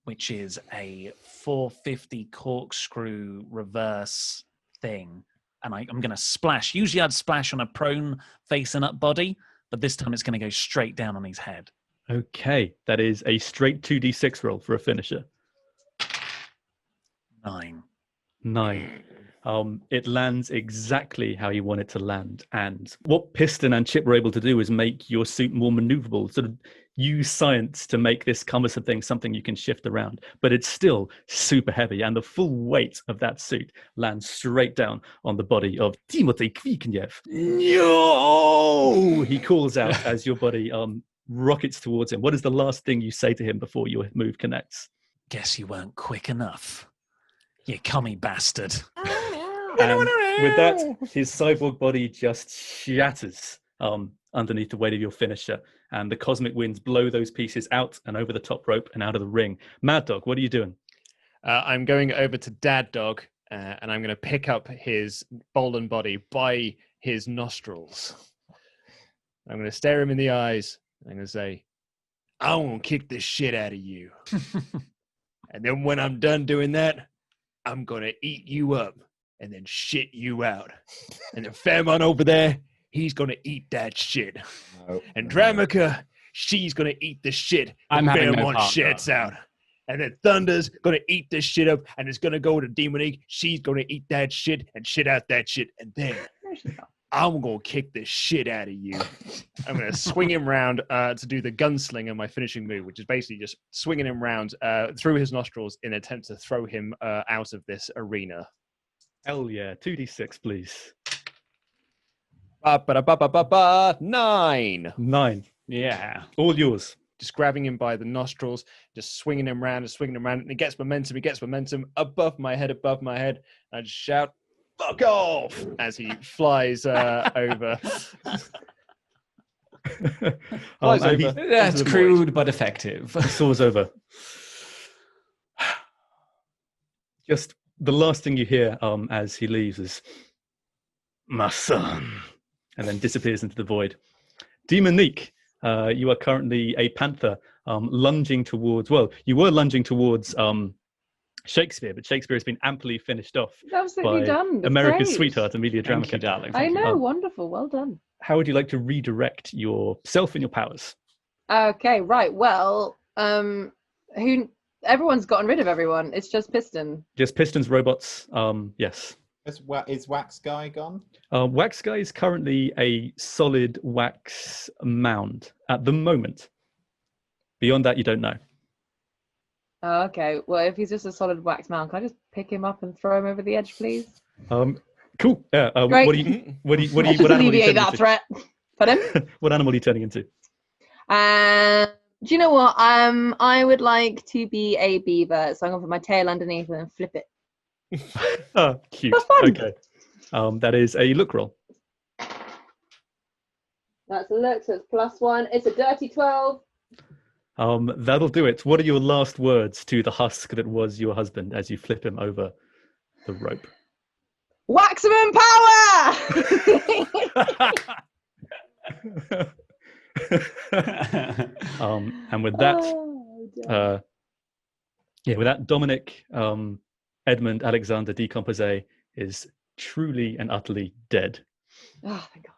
which is a 450 corkscrew reverse thing. And I'm going to splash. Usually I'd splash on a prone facing up body, but this time it's going to go straight down on his head. Okay, that is a straight 2d6 roll for a finisher. 9. It lands exactly how you want it to land. And what Piston and Chip were able to do is make your suit more maneuverable, sort of use science to make this cumbersome thing something you can shift around. But it's still super heavy, and the full weight of that suit lands straight down on the body of Timothée Kvikniev. No! He calls out as your body rockets towards him. What is the last thing you say to him before your move connects? Guess you weren't quick enough, you commie bastard. And with that, his cyborg body just shatters underneath the weight of your finisher, and the cosmic winds blow those pieces out and over the top rope and out of the ring. Mad Dog, what are you doing? I'm going over to Dad Dog, and I'm going to pick up his Bolden body by his nostrils. I'm going to stare him in the eyes. I'm going to say, I won't kick the shit out of you. And then when I'm done doing that, I'm going to eat you up and then shit you out. And then Fairmont over there, he's going to eat that shit. No, and Dramica, she's going to eat the shit I'm having no Fairmont part, shits out. And then Thunder's going to eat this shit up, and it's going to go to Demonique. She's going to eat that shit and shit out that shit. And then I'm going to kick the shit out of you. I'm going to swing him round to do the gunslinger, my finishing move, which is basically just swinging him round through his nostrils in an attempt to throw him out of this arena. Hell yeah. 2d6, please. 9. 9. Yeah. All yours. just grabbing him by the nostrils, just swinging him around and swinging him around. And he gets momentum above my head. And I just shout, "Fuck off!" as he flies over. Flies and over. That's into the crude void. but effective. He soars over. Just the last thing you hear as he leaves is, "My son," and then disappears into the void. Demonique, you are currently a panther lunging towards, well, you were lunging towards Shakespeare, but Shakespeare has been amply finished off Absolutely by done. That's America's great. sweetheart, Amelia Thank you, Dramaka. darling. I Thank you. know, wonderful, well done. How would you like to redirect yourself and your powers? Okay, right. Well, who? Everyone's gotten rid of everyone. It's just Piston. Just pistons, robots, yes. Is Wax Guy gone? Wax Guy is currently a solid wax mound at the moment. Beyond that, you don't know. Oh, okay. Well, if he's just a solid wax mound, can I just pick him up and throw him over the edge, please? Cool. Yeah. Great. What Let's animal are you alleviate turning that into? threat. Pardon? What animal are you turning into? Do you know what? I would like to be a beaver, so I'm gonna put my tail underneath and then flip it. Oh, cute. For fun. Okay. That is a look roll. That's a look, so it's +1. It's a dirty 12. That'll do it. What are your last words to the husk that was your husband as you flip him over the rope? Waxman power! And with that, with that, Dominic, Edmund, Alexander Decompose is truly and utterly dead. Oh, thank God.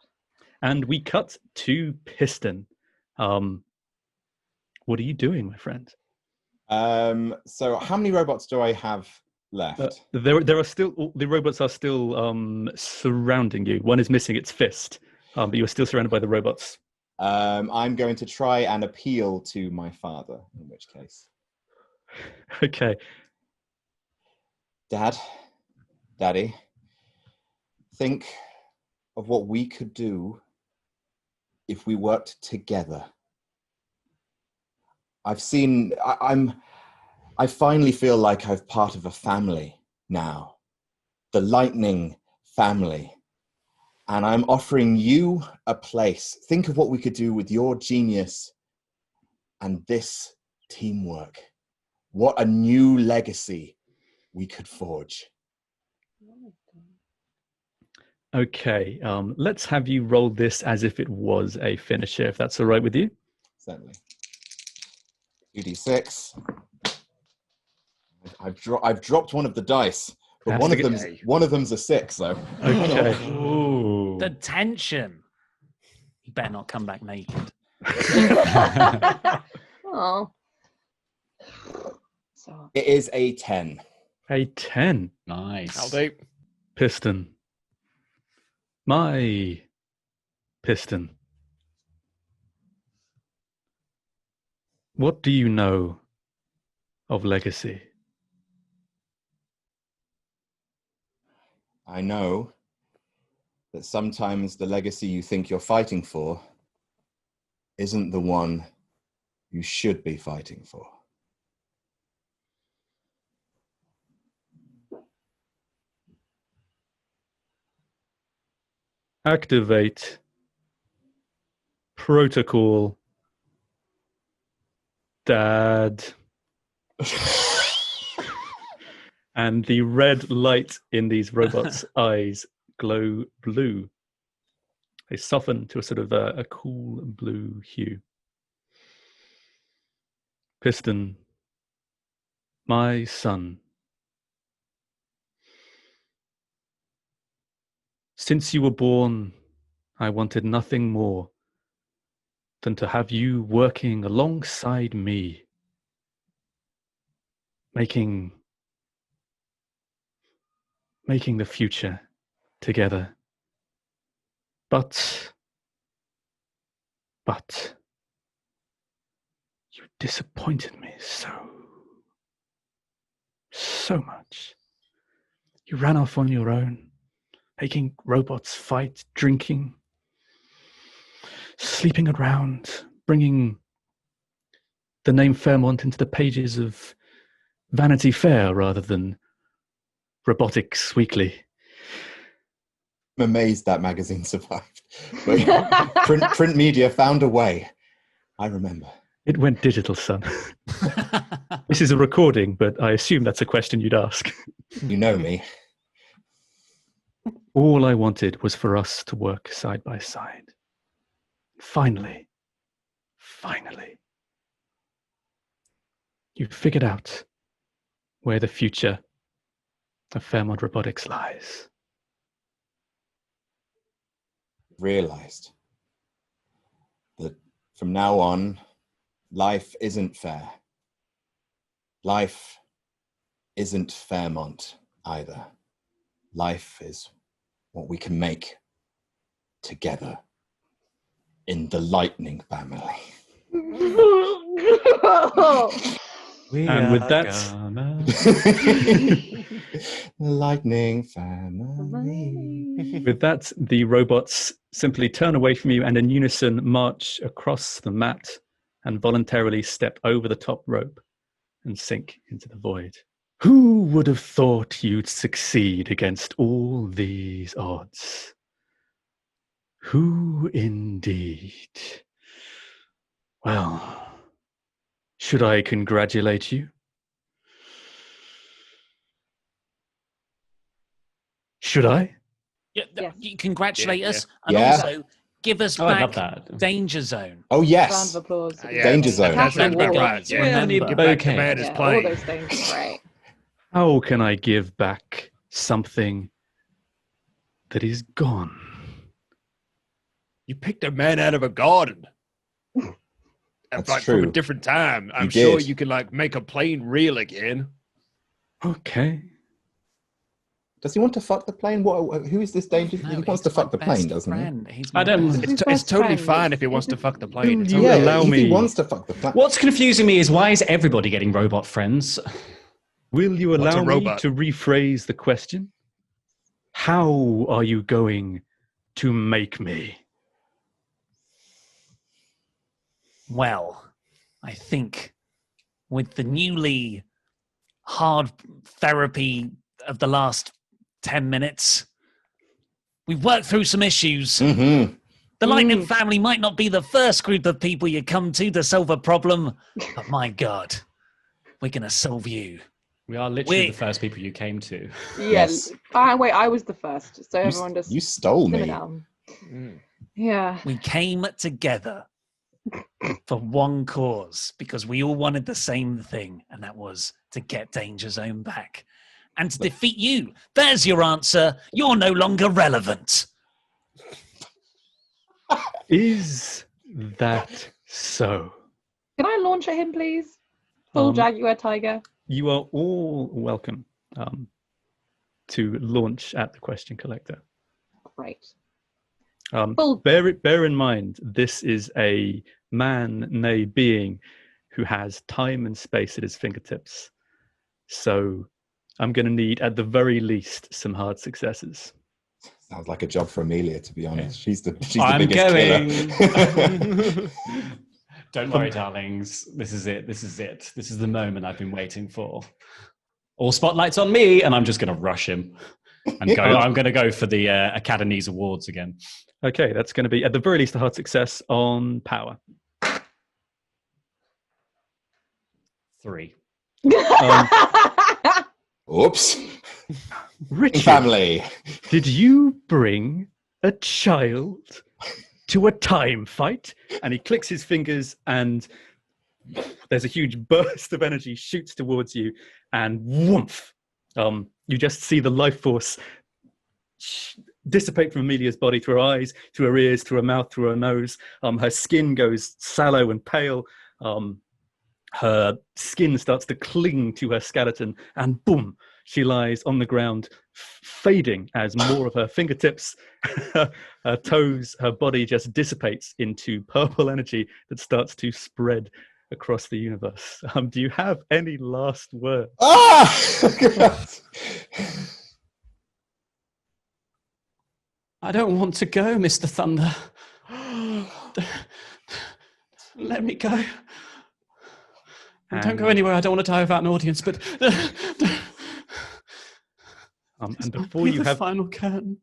And we cut to Piston. What are you doing, my friend? So how many robots do I have left? There are still, the robots are still surrounding you. One is missing its fist, but you're still surrounded by the robots. I'm going to try and appeal to my father, in which case. Okay. Daddy, think of what we could do if we worked together. I finally feel like I'm part of a family now, the Lightning family. And I'm offering you a place. Think of what we could do with your genius and this teamwork. What a new legacy we could forge. Okay, let's have you roll this as if it was a finisher, if that's all right with you. Certainly. 2d6. I've dropped one of the dice, but one of them's a 6. So okay. Ooh. The tension. You better not come back naked. Oh. So. it is a 10. A 10. Nice. How deep? Piston. My Piston. What do you know of legacy? I know that sometimes the legacy you think you're fighting for isn't the one you should be fighting for. Activate protocol, Dad. And the red light in these robots' eyes glow blue. They soften to a sort of a cool blue hue. Piston, my son. Since you were born, I wanted nothing more than to have you working alongside me, making the future together. But you disappointed me so much. You ran off on your own, making robots fight, drinking, sleeping around, bringing the name Fairmont into the pages of Vanity Fair rather than Robotics Weekly. I'm amazed that magazine survived. But print media found a way. I remember. It went digital, son. This is a recording, but I assume that's a question you'd ask. You know me. All I wanted was for us to work side by side. Finally, you figured out where the future of Fairmont Robotics lies. Realized that from now on, life isn't fair. Life isn't Fairmont either. Life is what we can make together in the Lightning family. And with that, Lightning family. with that, the robots simply turn away from you and in unison march across the mat and voluntarily step over the top rope and sink into the void. Who would have thought you'd succeed against all these odds? Who indeed? Well, should I congratulate you? Should I? Yeah, Yes. you congratulate Yeah, us and yeah. also give us Oh, I love back that. Danger Zone. Oh, Round yes. of applause. Danger Zone. That's about Award. right. Yeah. Well, I need Get back to bouquet. man is Yeah, all playing. those things, right? How can I give back something that is gone? You picked a man out of a garden. That's Like from a true. different time. I'm You sure did. you could like make a plane real again. Okay. Does he want to fuck the plane? Who is this Danger? No, He wants he's to fuck my the plane, best doesn't he? friend. He's I my don't- best- His It's best totally friend. fine if he wants to fuck the plane. It's You all Yeah, right. allow if he me- wants to fuck the plane. What's confusing me is why is everybody getting robot friends? Will you What's a allow me robot? to rephrase the question? How are you going to make me? Well, I think with the newly hard therapy of the last 10 minutes, we've worked through some issues. Mm-hmm. The Lightning family might not be the first group of people you come to solve a problem, but my God, we're going to solve you. We are literally Wait. the first people you came to. Yes. Wait, I was the first, so everyone just You stole simmer me. down. Mm. Yeah. We came together for one cause because we all wanted the same thing, and that was to get Danger Zone back and to defeat you. There's your answer. You're no longer relevant. Is that so? Can I launch at him, please? Full Jaguar Tiger. You are all welcome to launch at the question collector. Great. Full- Bear in mind, this is a man, nay being, who has time and space at his fingertips. So I'm going to need, at the very least, some hard successes. Sounds like a job for Amelia, to be honest. She's the I'm biggest killer. Don't worry, darlings. This is it. This is it. This is the moment I've been waiting for. All spotlights on me, and I'm just going to rush him and go. I'm going to go for the Academy's awards again. Okay, that's going to be, at the very least, a hard success on power. 3. Oops. Richard, Family. did you bring a child to a time fight? And he clicks his fingers and there's a huge burst of energy shoots towards you and whoomph. You just see the life force dissipate from Amelia's body through her eyes, through her ears, through her mouth, through her nose. Her skin goes sallow and pale. Her skin starts to cling to her skeleton and boom, she lies on the ground, fading as more of her fingertips, her toes, her body just dissipates into purple energy that starts to spread across the universe. Do you have any last words? Ah! I don't want to go, Mr. Thunder. Let me go. Don't go anywhere. I don't want to tire out an audience, but and before you the have final curtain.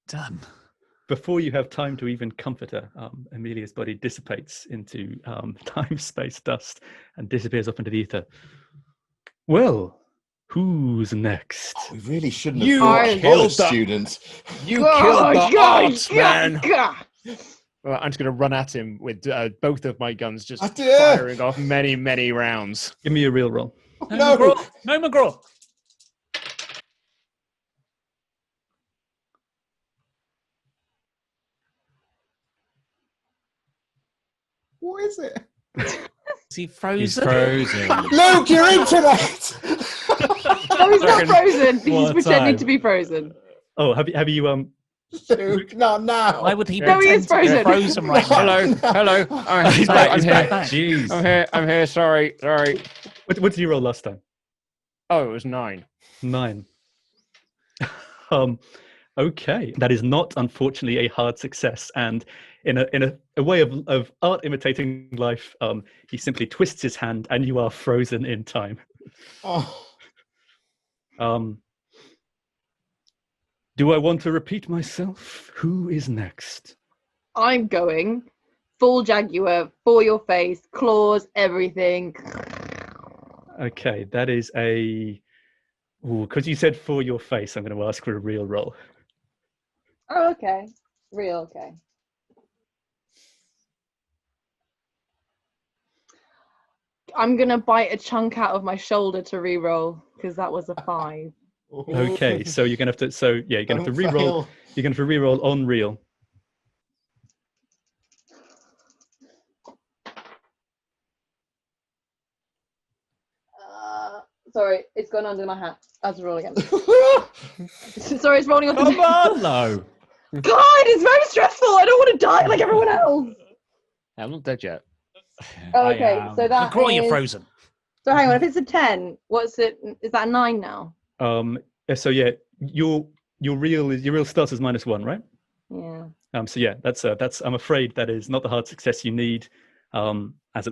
Done. Before you have time to even comfort her, Amelia's body dissipates into time-space dust and disappears off into the ether. Well, who's next? Oh, we really shouldn't You have fought a killed college the- student. You killed the arts, man. God. Well, I'm just going to run at him with both of my guns just I did. firing off many, many rounds. Give me a real roll. No. McGraw. No, McGraw. What is it? Is he frozen? He's frozen. Luke, your internet! No, he's not frozen. He's What pretending time? to be frozen. Oh, have you Luke, not now. Why would he No, he is pretend to be frozen. frozen right now? Hello. He's back. He's back. Jeez. I'm here. Sorry. what did you roll last time? Oh, it was 9. 9. Okay, that is not unfortunately a hard success, and in a way of art imitating life, he simply twists his hand, and you are frozen in time. Oh. Do I want to repeat myself? Who is next? I'm going full jaguar for your face, claws, everything. Okay, that is a. Because you said for your face, I'm going to ask for a real roll. Oh, okay. Real, okay. I'm going to bite a chunk out of my shoulder to re-roll, because that was a 5. Okay, so you're going to have to. So yeah, you're going to have to Don't re-roll. fail. You're going to have to re-roll on real. Sorry, it's gone under my hat. I have to roll again. Sorry, it's rolling onto Come my on, no. God, it's very stressful. I don't want to die like everyone else. I'm not dead yet. Oh, okay, so that McGraw, you're is- frozen. So hang on, if it's a 10, what's it? Is that a 9 now? So yeah, your real starts as -1, right? Yeah. So yeah, that's I'm afraid that is not the hard success you need.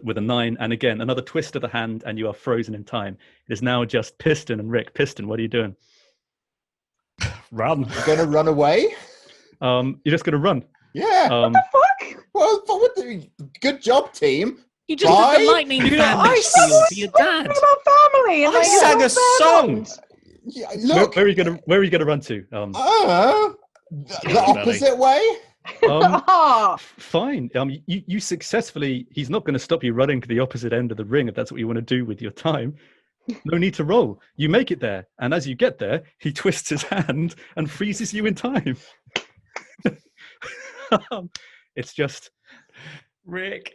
With a 9, and again another twist of the hand, and you are frozen in time. It is now just Piston and Rick. Piston, what are you doing? Run. You're going to run away? You're just going to run. Yeah. Fuck! Well, good job, team. You just had the Bye. lightning You know, family I steal to your dad. Talking about family. And I like, sang a it's all song. fair Yeah, Where look. are you going to run to? The opposite way? Fine. You successfully. He's not going to stop you running to the opposite end of the ring if that's what you want to do with your time. No need to roll. You make it there, and as you get there, he twists his hand and freezes you in time. It's just Rick.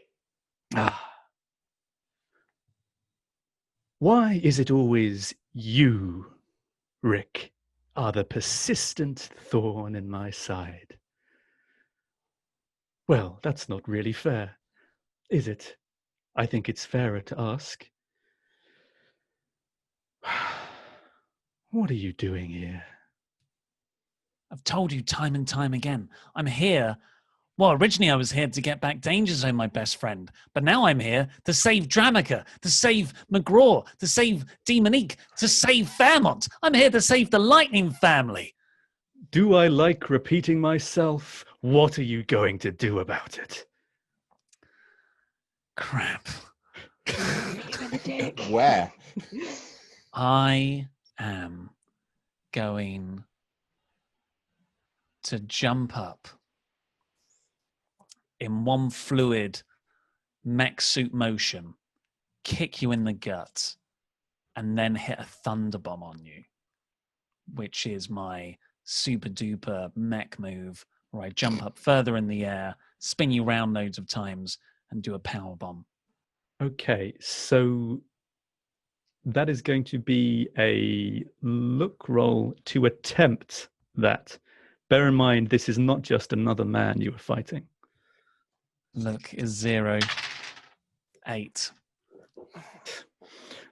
Why is it always you, Rick, are the persistent thorn in my side? Well, that's not really fair, is it? I think it's fairer to ask. What are you doing here? I've told you time and time again. I'm here. Well, originally I was here to get back Danger Zone, my best friend. But now I'm here to save Dramica, to save McGraw, to save Demonique, to save Fairmont. I'm here to save the Lightning family. Do I like repeating myself? What are you going to do about it? Crap. Where? I am going to jump up in one fluid mech suit motion, kick you in the gut, and then hit a thunder bomb on you, which is my super duper mech move where I jump up further in the air, spin you round loads of times, and do a power bomb. Okay, so that is going to be a look roll to attempt that. Bear in mind, this is not just another man you are fighting. Look is 0, 8.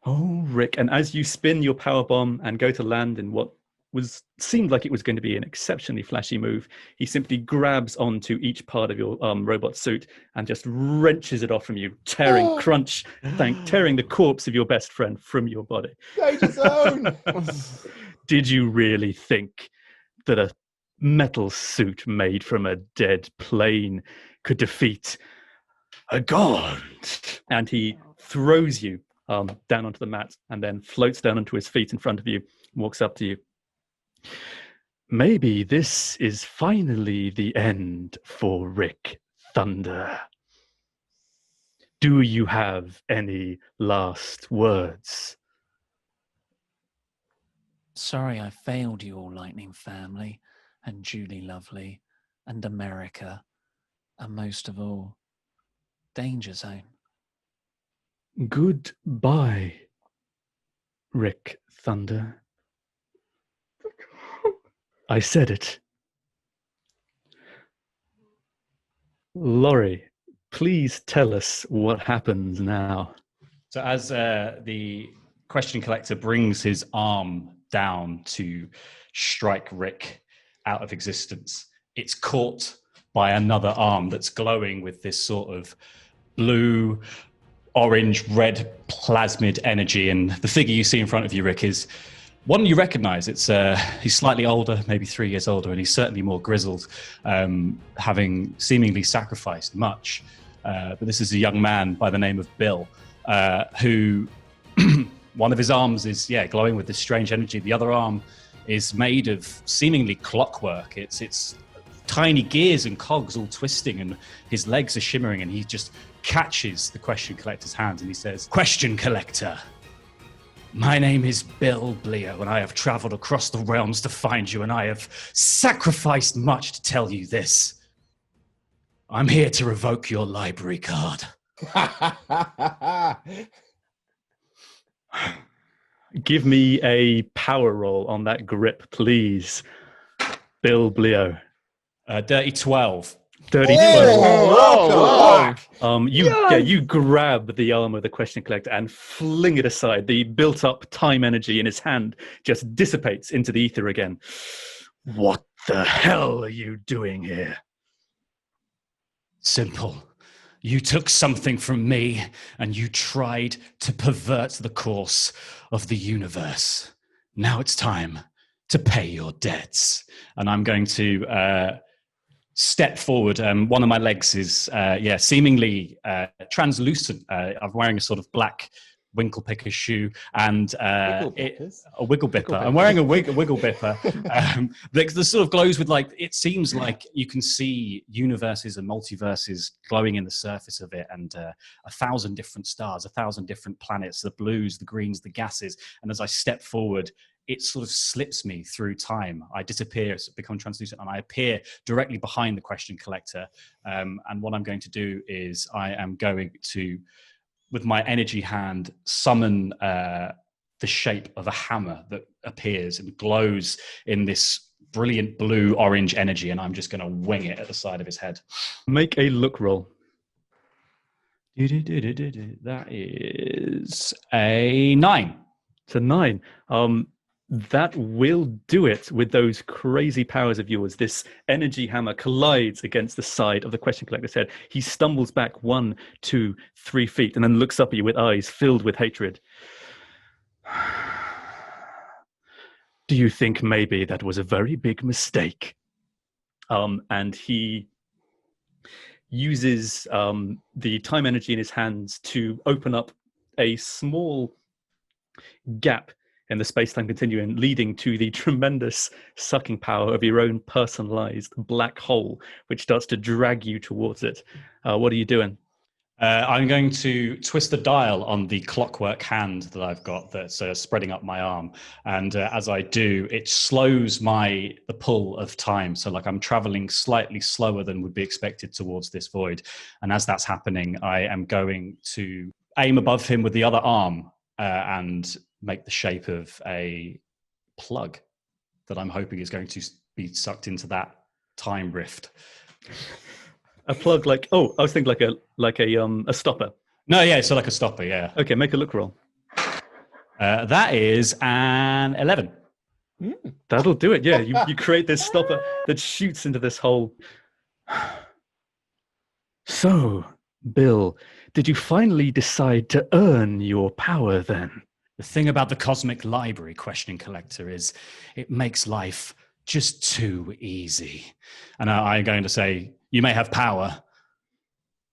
Oh, Rick. And as you spin your power bomb and go to land in what seemed like it was going to be an exceptionally flashy move, he simply grabs onto each part of your robot suit and just wrenches it off from you, tearing the corpse of your best friend from your body. Danger Zone! Did you really think that a metal suit made from a dead plane could defeat a god? And he throws you down onto the mat and then floats down onto his feet in front of you, walks up to you. Maybe this is finally the end for Rick Thunder. Do you have any last words? Sorry I failed you all, Lightning Family, and Julie Lovely, and America, and most of all, Danger Zone. Goodbye, Rick Thunder. I said it. Laurie, please tell us what happens now. So as the question collector brings his arm down to strike Rick out of existence, it's caught by another arm that's glowing with this sort of blue, orange, red plasmid energy. And the figure you see in front of you, Rick, is one you recognize. He's slightly older, maybe 3 years older, and he's certainly more grizzled, having seemingly sacrificed much. But this is a young man by the name of Bill, who one of his arms is glowing with this strange energy. The other arm is made of seemingly clockwork. It's tiny gears and cogs all twisting, and his legs are shimmering, and he just catches the question collector's hands and he says, "Question collector, my name is Bill Bleo, and I have traveled across the realms to find you, and I have sacrificed much to tell you this. I'm here to revoke your library card." Give me a power roll on that grip, please. Bill Bleo. Dirty 12. Dirty 12. You grab the arm of the question collector and fling it aside. The built-up time energy in his hand just dissipates into the ether again. What the hell are you doing here? Simple. You took something from me and you tried to pervert the course of the universe. Now it's time to pay your debts. And I'm going to step forward. One of my legs is, seemingly translucent. I'm wearing a sort of black winkle picker shoe and a wiggle bipper. I'm wearing a wiggle bipper that sort of glows with, like, it seems like you can see universes and multiverses glowing in the surface of it, and 1,000 different stars, 1,000 different planets, the blues, the greens, the gases. And as I step forward, it sort of slips me through time. I disappear, become translucent, and I appear directly behind the question collector. And what I'm going to do is I am going to, with my energy hand, summon the shape of a hammer that appears and glows in this brilliant blue-orange energy, and I'm just going to wing it at the side of his head. Make a look roll. That is a 9. It's a 9. That will do it with those crazy powers of yours. This energy hammer collides against the side of the question collector's head. He stumbles back 1, 2, 3 feet and then looks up at you with eyes filled with hatred. Do you think maybe that was a very big mistake? And he uses the time energy in his hands to open up a small gap in the space-time continuum, leading to the tremendous sucking power of your own personalized black hole, which starts to drag you towards it. What are you doing? I'm going to twist the dial on the clockwork hand that I've got that's spreading up my arm. And as I do, it slows the pull of time. So like I'm traveling slightly slower than would be expected towards this void. And as that's happening, I am going to aim above him with the other arm and make the shape of a plug that I'm hoping is going to be sucked into that time rift. A plug, like, I was thinking like a stopper. No, yeah, so like a stopper, yeah. Okay, make a look roll. That is an 11. That'll do it. Yeah, you create this stopper that shoots into this hole. So, Bill, did you finally decide to earn your power then? The thing about the Cosmic Library, Questioning Collector, is it makes life just too easy. And I'm going to say, you may have power,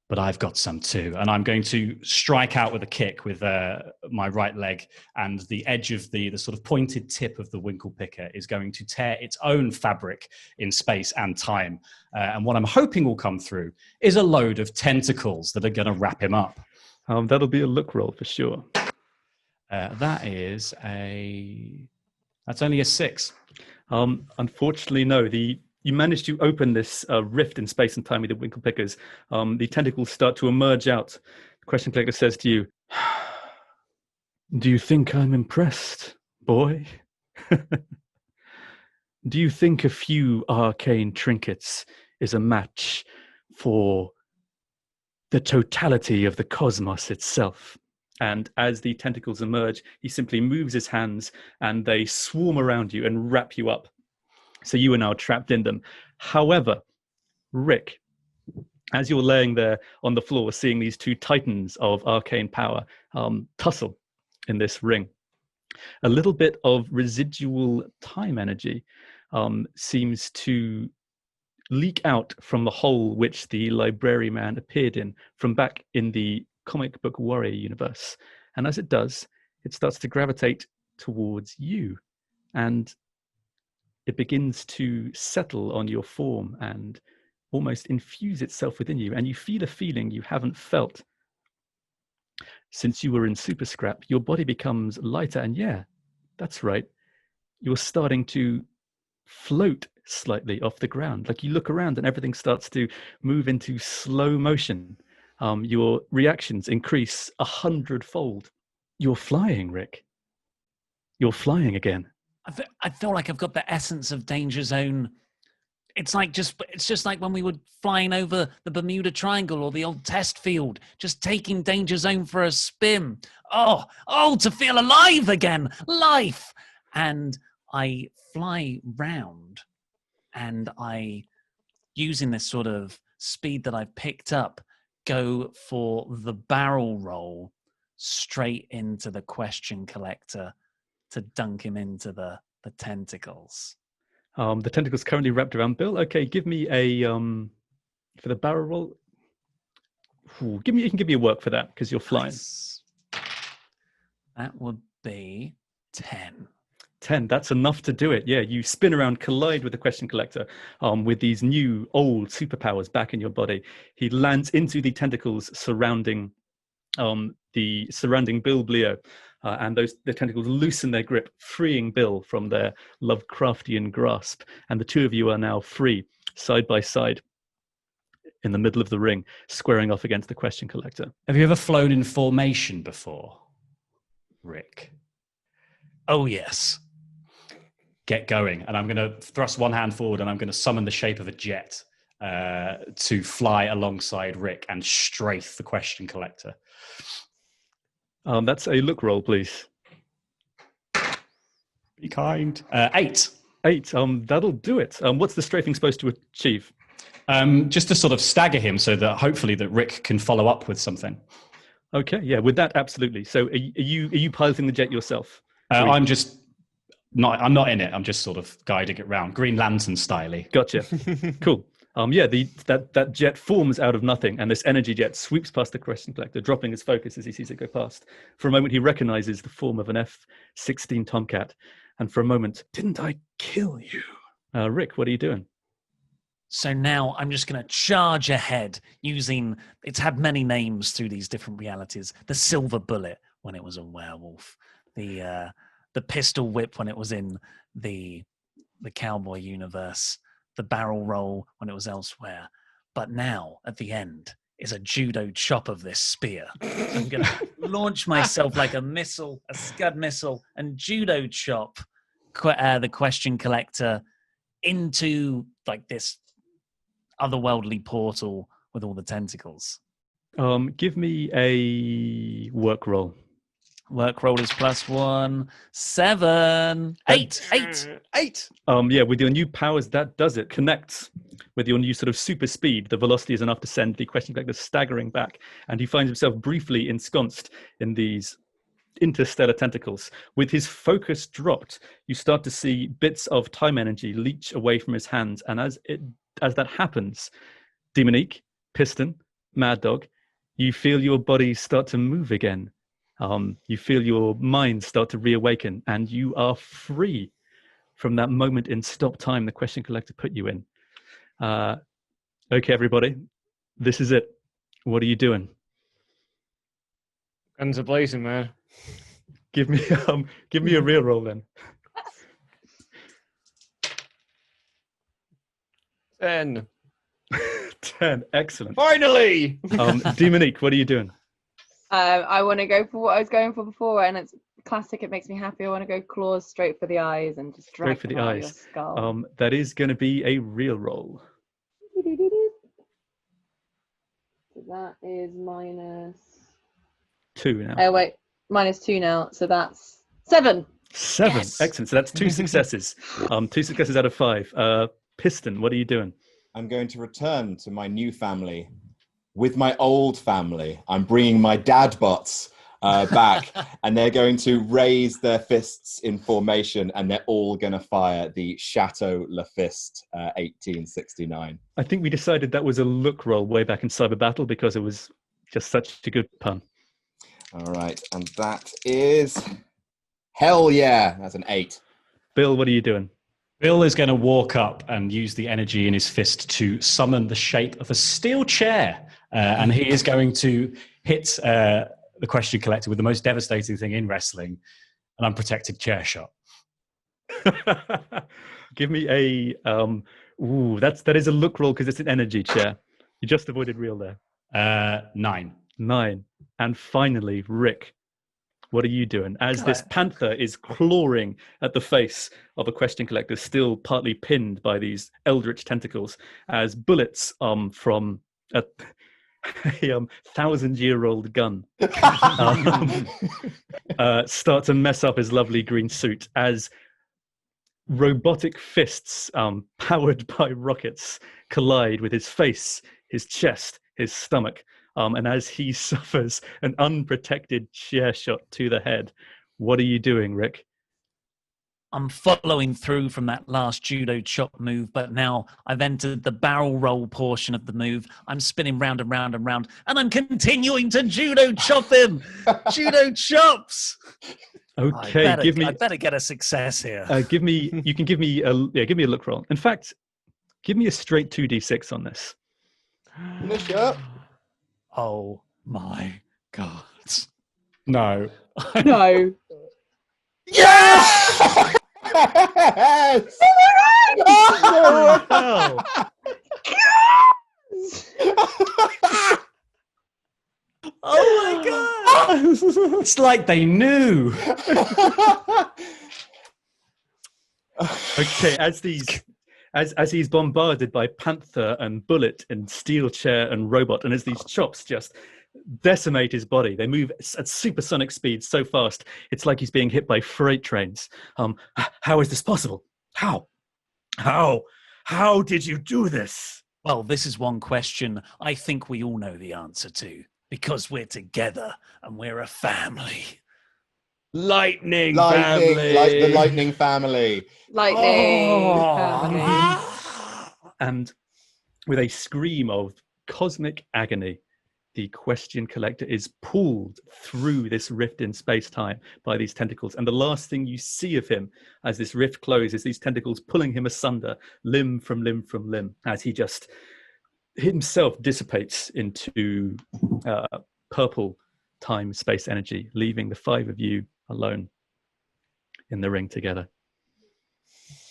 but I've got some too. And I'm going to strike out with a kick with my right leg, and the edge of the sort of pointed tip of the winkle picker is going to tear its own fabric in space and time. And what I'm hoping will come through is a load of tentacles that are going to wrap him up. That'll be a look roll for sure. That's only a 6. Unfortunately, no. You managed to open this rift in space and time with the winkle pickers. The tentacles start to emerge out. The question collector says to you, "Do you think I'm impressed, boy? Do you think a few arcane trinkets is a match for the totality of the cosmos itself?" And as the tentacles emerge, he simply moves his hands and they swarm around you and wrap you up. So you are now trapped in them. However, Rick, as you're laying there on the floor, seeing these two titans of arcane power tussle in this ring, a little bit of residual time energy seems to leak out from the hole which the library man appeared in from back in the comic book warrior universe. And as it does, it starts to gravitate towards you. And it begins to settle on your form and almost infuse itself within you. And you feel a feeling you haven't felt since you were in Super Scrap. Your body becomes lighter. And yeah, that's right. You're starting to float slightly off the ground. Like you look around and everything starts to move into slow motion. Your reactions increase 100-fold. You're flying, Rick. You're flying again. I feel like I've got the essence of Danger Zone. It's just like when we were flying over the Bermuda Triangle or the old test field, just taking Danger Zone for a spin. Oh, to feel alive again, life. And I fly round, and I, using this sort of speed that I've picked up, go for the barrel roll straight into the question collector to dunk him into the tentacles. The tentacles currently wrapped around Bill. Okay, give me a for the barrel roll. You can give me a work for that because you're flying. Nice. That would be 10. 10. That's enough to do it. Yeah, you spin around, collide with the question collector with these new old superpowers back in your body. He lands into the tentacles surrounding Bill Bleo. And the tentacles loosen their grip, freeing Bill from their Lovecraftian grasp. And the two of you are now free, side by side, in the middle of the ring, squaring off against the question collector. Have you ever flown in formation before, Rick? Oh, yes. Get going. And I'm going to thrust one hand forward and I'm going to summon the shape of a jet to fly alongside Rick and strafe the question collector. That's a look roll, please. Be kind. 8. 8. That'll do it. What's the strafing supposed to achieve? Just to sort of stagger him so that hopefully that Rick can follow up with something. Okay, yeah, with that, absolutely. So are you piloting the jet yourself? I'm not in it. I'm just sort of guiding it round, Green Lantern styly. Gotcha. Cool. That jet forms out of nothing, and this energy jet swoops past the question collector, dropping his focus as he sees it go past. For a moment, he recognizes the form of an F-16 Tomcat, and for a moment, didn't I kill you? Rick, what are you doing? So now I'm just going to charge ahead using, it's had many names through these different realities. The Silver Bullet when it was a werewolf, the pistol whip when it was in the cowboy universe, the barrel roll when it was elsewhere. But now, at the end, is a judo chop of this spear. So I'm going to launch myself like a missile, a Scud missile, and judo chop the question collector into like this otherworldly portal with all the tentacles. Give me a work roll. Work roll is +1. 7. 8. 8. Yeah, with your new powers, that does it. Connects with your new sort of super speed. The velocity is enough to send the question collector staggering back, and he finds himself briefly ensconced in these interstellar tentacles. With his focus dropped, you start to see bits of time energy leach away from his hands, and as that happens, Demonique, Piston, Mad Dog, you feel your body start to move again. You feel your mind start to reawaken, and you are free from that moment in stop time the question collector put you in. Okay, everybody, this is it. What are you doing? Guns are blazing, man. Give me a real roll then. 10. 10. Excellent. Finally! Demonique, what are you doing? I want to go for what I was going for before, and it's classic. It makes me happy. I want to go claws straight for the eyes and just drag Straight for them the out of eyes. your skull. That is going to be a real roll. So that is minus 2 now. Oh wait, -2 now. So that's 7. 7. Yes. Excellent. So that's 2 successes. 2 successes out of 5. Piston, what are you doing? I'm going to return to my new family with my old family. I'm bringing my dad bots back, and they're going to raise their fists in formation, and they're all going to fire the Chateau La Fist 1869. I think we decided that was a look roll way back in Cyber Battle because it was just such a good pun. All right, and that is hell yeah. That's an 8. Bill, what are you doing? Bill is going to walk up and use the energy in his fist to summon the shape of a steel chair. And he is going to hit the question collector with the most devastating thing in wrestling, an unprotected chair shot. Give me a... that is a look roll because it's an energy chair. You just avoided real there. 9. 9. And finally, Rick, what are you doing? As this panther is clawing at the face of a question collector, still partly pinned by these eldritch tentacles, as bullets from a 1,000-year-old gun start to mess up his lovely green suit, as robotic fists powered by rockets collide with his face, his chest, his stomach. And as he suffers an unprotected chair shot to the head, what are you doing, Rick? I'm following through from that last judo chop move, but now I've entered the barrel roll portion of the move. I'm spinning round and round and round, and I'm continuing to judo chop him. Judo chops. Okay, I better get a success here. give me a look roll. In fact, give me a straight 2d6 on this. Finish up. Oh my God. No. No. Yes! Yes! Oh, Oh my God. It's like they knew. okay, as he's bombarded by Panther and Bullet and Steel Chair and Robot, and as these chops just decimate his body, they move at supersonic speed so fast, it's like he's being hit by freight trains. How is this possible? How did you do this? Well, this is one question I think we all know the answer to, because we're together and we're a family. Lightning family. Like the Lightning family. Lightning. And with a scream of cosmic agony, the question collector is pulled through this rift in space-time by these tentacles. And the last thing you see of him as this rift closes is these tentacles pulling him asunder, limb from limb from limb, as he just himself dissipates into purple time space energy, leaving the 5 of you alone in the ring together.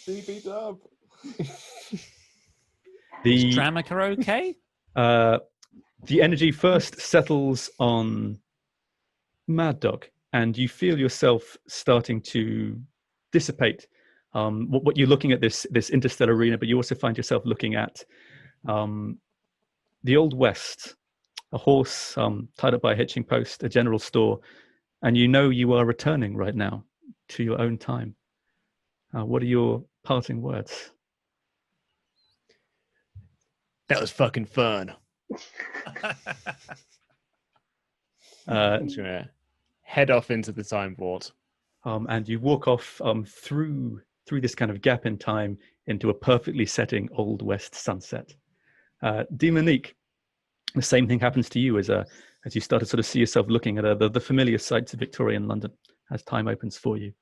CBW. Is Dramica okay? The energy first settles on Mad Dog, and you feel yourself starting to dissipate. What you're looking at this interstellar arena, but you also find yourself looking at the Old West, a horse tied up by a hitching post, a general store, and you know you are returning right now to your own time. What are your parting words? That was fucking fun. I'm just gonna head off into the time vault. And you walk off through this kind of gap in time into a perfectly setting Old West sunset. Demonique, the same thing happens to you as you start to sort of see yourself looking at the familiar sights of Victorian London as time opens for you.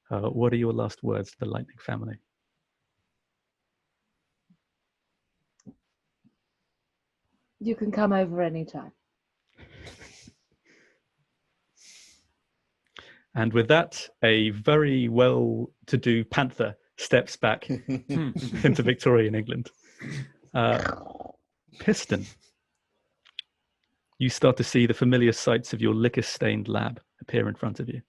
What are your last words to the Lightning family? You can come over anytime. And with that, a very well-to-do panther steps back into Victorian England. Piston, you start to see the familiar sights of your liquor-stained lab appear in front of you.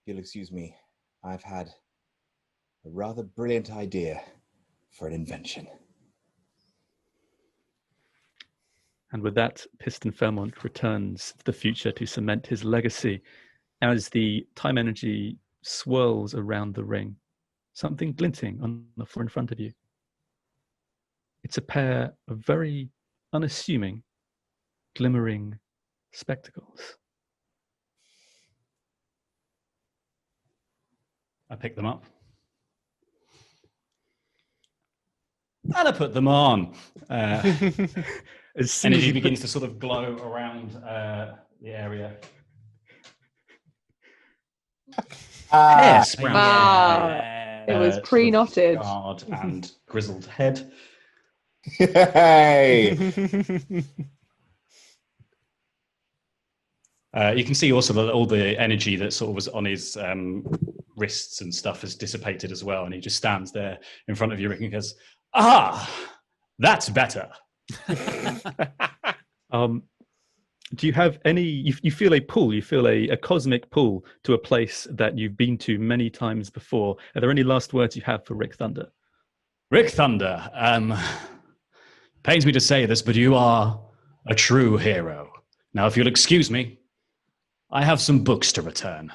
You'll excuse me. I've had a rather brilliant idea for an invention. And with that, Piston Fairmont returns to the future to cement his legacy. As the time energy swirls around the ring, something glinting on the floor in front of you. It's a pair of very unassuming, glimmering spectacles. I pick them up. And I put them on. Energy begins to sort of glow around the area. Wow. It was pre-knotted. Scarred and grizzled head. Hey! You can see also that all the energy that sort of was on his wrists and stuff has dissipated as well. And he just stands there in front of you and goes, "Ah, that's better." Do you have any, you feel a pull, you feel a cosmic pull to a place that you've been to many times before. Are there any last words you have for Rick Thunder? Rick Thunder, pains me to say this, but you are a true hero. Now, if you'll excuse me, I have some books to return.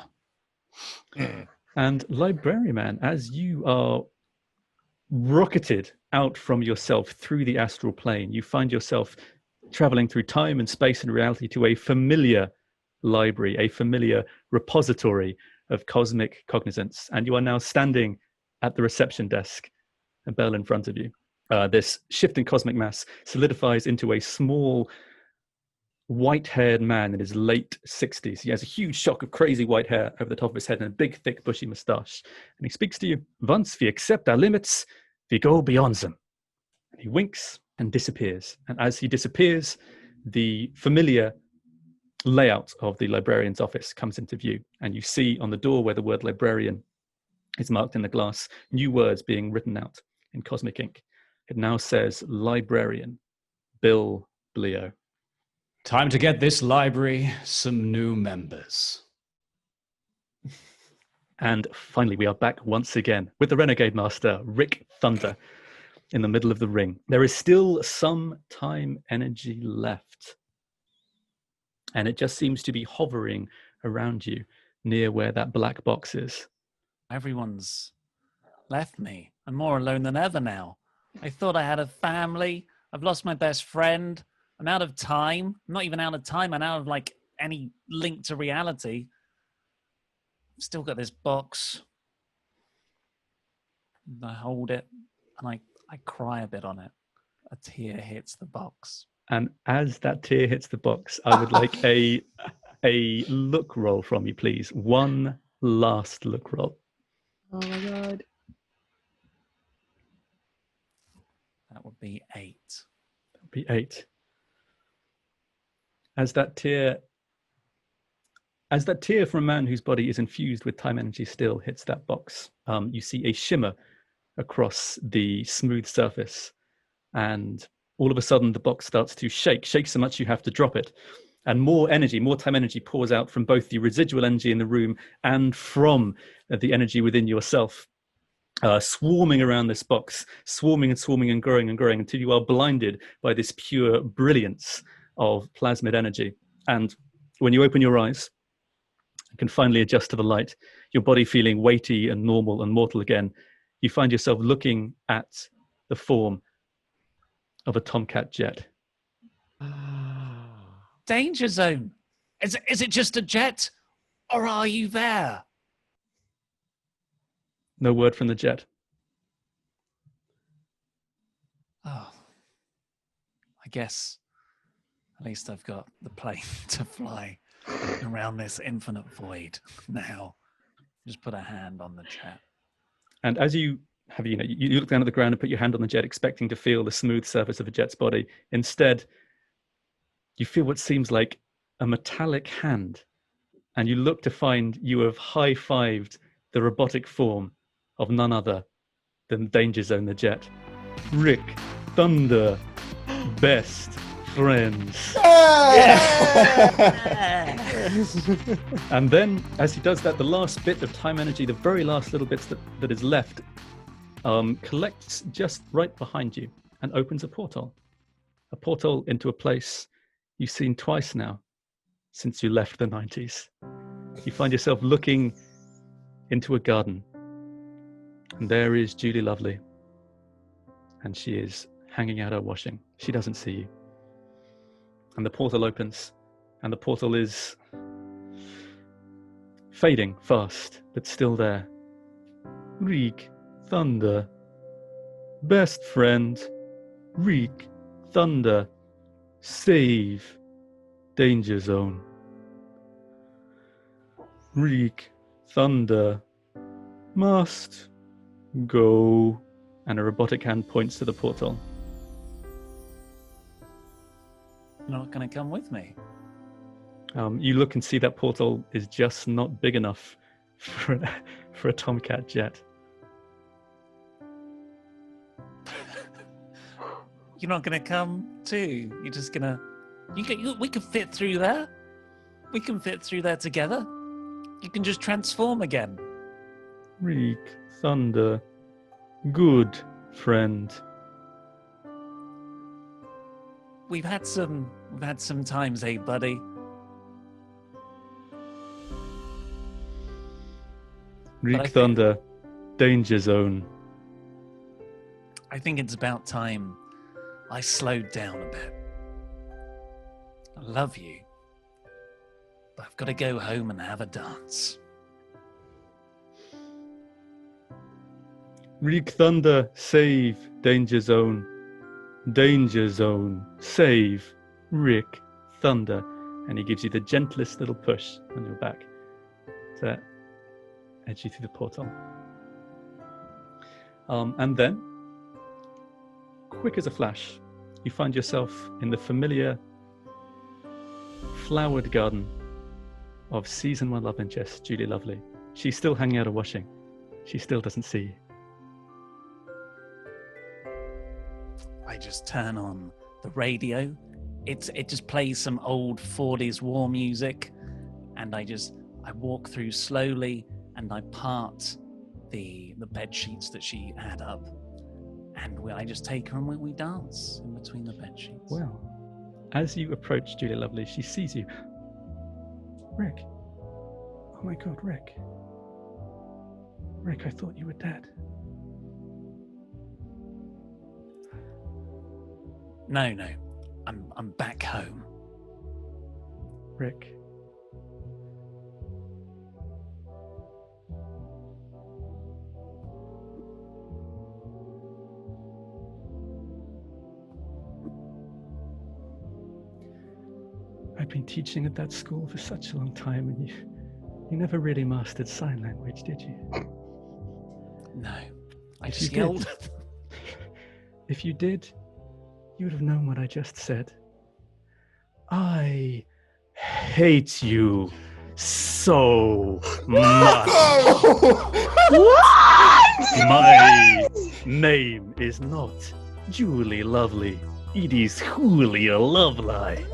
And Librarian Man, as you are rocketed out from yourself through the astral plane, you find yourself traveling through time and space and reality to a familiar library, a familiar repository of cosmic cognizance. And you are now standing at the reception desk, a bell in front of you. This shifting cosmic mass solidifies into a small white-haired man in his late 60s. He has a huge shock of crazy white hair over the top of his head and a big, thick, bushy moustache. And he speaks to you. Once we accept our limits, we go beyond them. And he winks and disappears. And as he disappears, the familiar layout of the librarian's office comes into view. And you see on the door where the word librarian is marked in the glass, new words being written out in cosmic ink. It now says Librarian Bill Bleo. Time to get this library some new members. And finally, we are back once again with the Renegade Master, Rick Thunder, in the middle of the ring. There is still some time energy left. And it just seems to be hovering around you near where that black box is. Everyone's left me. I'm more alone than ever now. I thought I had a family. I've lost my best friend. I'm out of time. I'm not even out of time. I'm out of like any link to reality. I've still got this box. I hold it and I cry a bit on it. A tear hits the box. And as that tear hits the box, I would like a look roll from you, please. One last look roll. Oh my God. That would be 8. That would be 8. As that tear from a man whose body is infused with time energy still hits that box, you see a shimmer across the smooth surface. And all of a sudden, the box starts to shake so much you have to drop it. And more energy, more time energy pours out from both the residual energy in the room and from the energy within yourself, swarming around this box, swarming and growing until you are blinded by this pure brilliance of plasmid energy. And when you open your eyes, you can finally adjust to the light, your body feeling weighty and normal and mortal again. You find yourself looking at the form of a Tomcat jet. Danger zone. Is it just a jet, or are you there? No word from the jet. Oh, I guess at least I've got the plane to fly around this infinite void now. Just put a hand on the jet. And as you have, you look down at the ground and put your hand on the jet, expecting to feel the smooth surface of a jet's body. Instead, you feel what seems like a metallic hand, and you look to find you have high-fived the robotic form of none other than Danger Zone the jet. Rick, Thunder, best friends. And then, as he does that, the last bit of time energy, the very last little bits that is left, collects just right behind you and opens a portal into a place you've seen twice now since you left the 90s. You find yourself looking into a garden, and there is Julie Lovely, and she is hanging out her washing. She doesn't see you. And the portal opens, and the portal is fading fast, but still there. Reek, Thunder, best friend, Reek, Thunder, save, Danger Zone. Reek, Thunder, must go. And a robotic hand points to the portal. You're not going to come with me? You look and see that portal is just not big enough for a Tomcat jet. You're not going to come too? You're just going to... we can fit through there. We can fit through there together. You can just transform again. Reek, Thunder, good friend. We've had some times, eh, buddy? Reek, Thunder, Danger Zone. I think it's about time I slowed down a bit. I love you, but I've got to go home and have a dance. Reek, Thunder, save, Danger Zone. Danger Zone, save, Rick, Thunder. And he gives you the gentlest little push on your back to edge you through the portal. And then, quick as a flash, you find yourself in the familiar flowered garden of season 1 love interest, Julie Lovely. She's still hanging out her washing. She still doesn't see you. I just turn on the radio. It just plays some old 40s war music, and I walk through slowly, and I part the bed sheets that she had up, and I just take her and we dance in between the bed sheets. Well, as you approach Julia Lovely, she sees you. Rick. Oh my God, Rick. Rick, I thought you were dead. No, I'm back home. Rick. I've been teaching at that school for such a long time, and you never really mastered sign language, did you? No, I If just you yelled. did- If you did, you would have known what I just said. I hate you so much. My name is not Julie Lovely. It is Julia Lovely.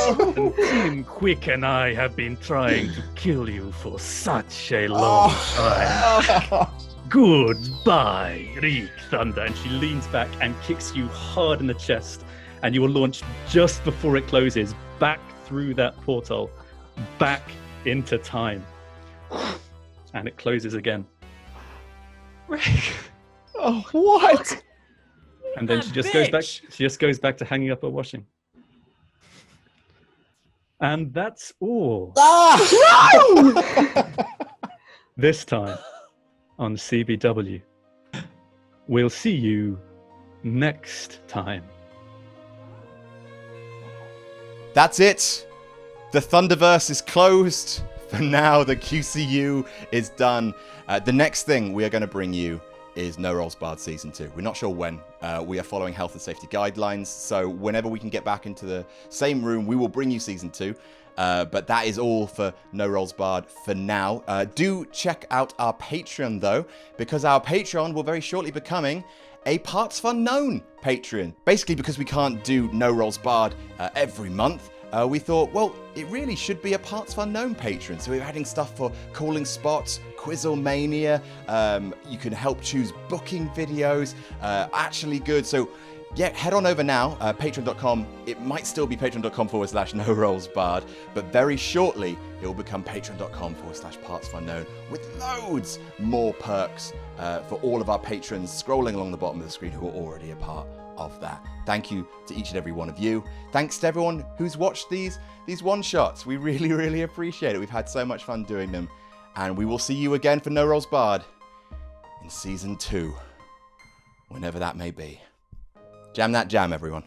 And Tim Quick and I have been trying to kill you for such a long time. Goodbye, Reek Thunder. And she leans back and kicks you hard in the chest and you will launch just before it closes, back through that portal, back into time. And it closes again. Oh, what? And then she just goes back. She just goes back to hanging up her washing. And that's all. This time on CBW. We'll see you next time. That's it. The Thunderverse is closed. For now, the QCU is done. The next thing we are going to bring you is No Rolls Barred Season 2. We're not sure when. We are following health and safety guidelines, so whenever we can get back into the same room, we will bring you Season 2. But that is all for No Rolls Barred for now. Do check out our Patreon, though, because our Patreon will very shortly becoming a partsFUNknown Patreon. Basically, because we can't do No Rolls Barred every month, we thought, well, it really should be a partsFUNknown Patreon. So we're adding stuff for calling spots, Quizzlemania. You can help choose booking videos. Actually good. So yeah, head on over now, patreon.com. It might still be patreon.com/no rolls barred, but very shortly it will become patreon.com/partsFUNknown with loads more perks for all of our patrons scrolling along the bottom of the screen who are already a part of that. Thank you to each and every one of you. Thanks to everyone who's watched these one-shots. We really, really appreciate it. We've had so much fun doing them. And we will see you again for No Rolls Barred in Season 2, whenever that may be. Jam that jam, everyone.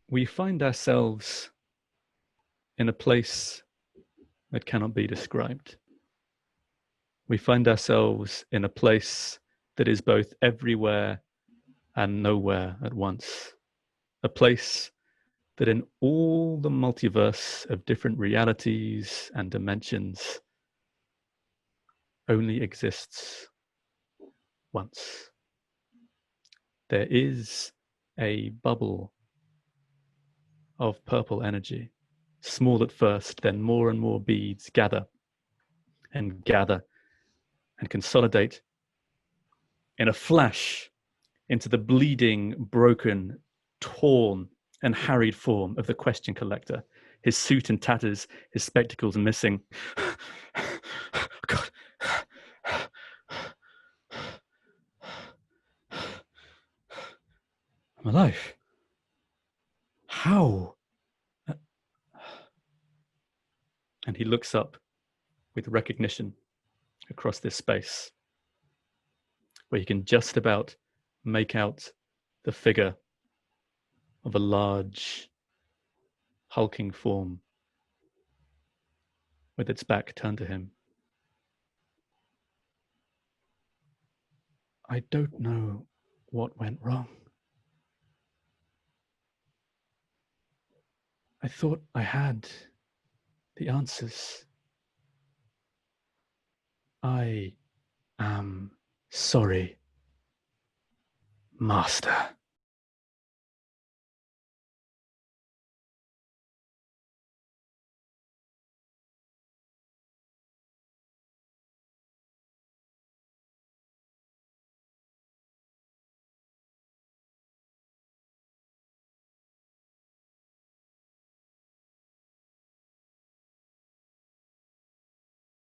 We find ourselves in a place that cannot be described. We find ourselves in a place that is both everywhere and nowhere at once. A place that in all the multiverse of different realities and dimensions only exists once. There is a bubble of purple energy, small at first, then more and more beads gather and consolidate in a flash into the bleeding, broken, torn, and harried form of the question collector, his suit in tatters, his spectacles missing. God. I'm alive. How? And he looks up with recognition across this space, where he can just about make out the figure of a large, hulking form with its back turned to him. I don't know what went wrong. I thought I had the answers. I am sorry, Master.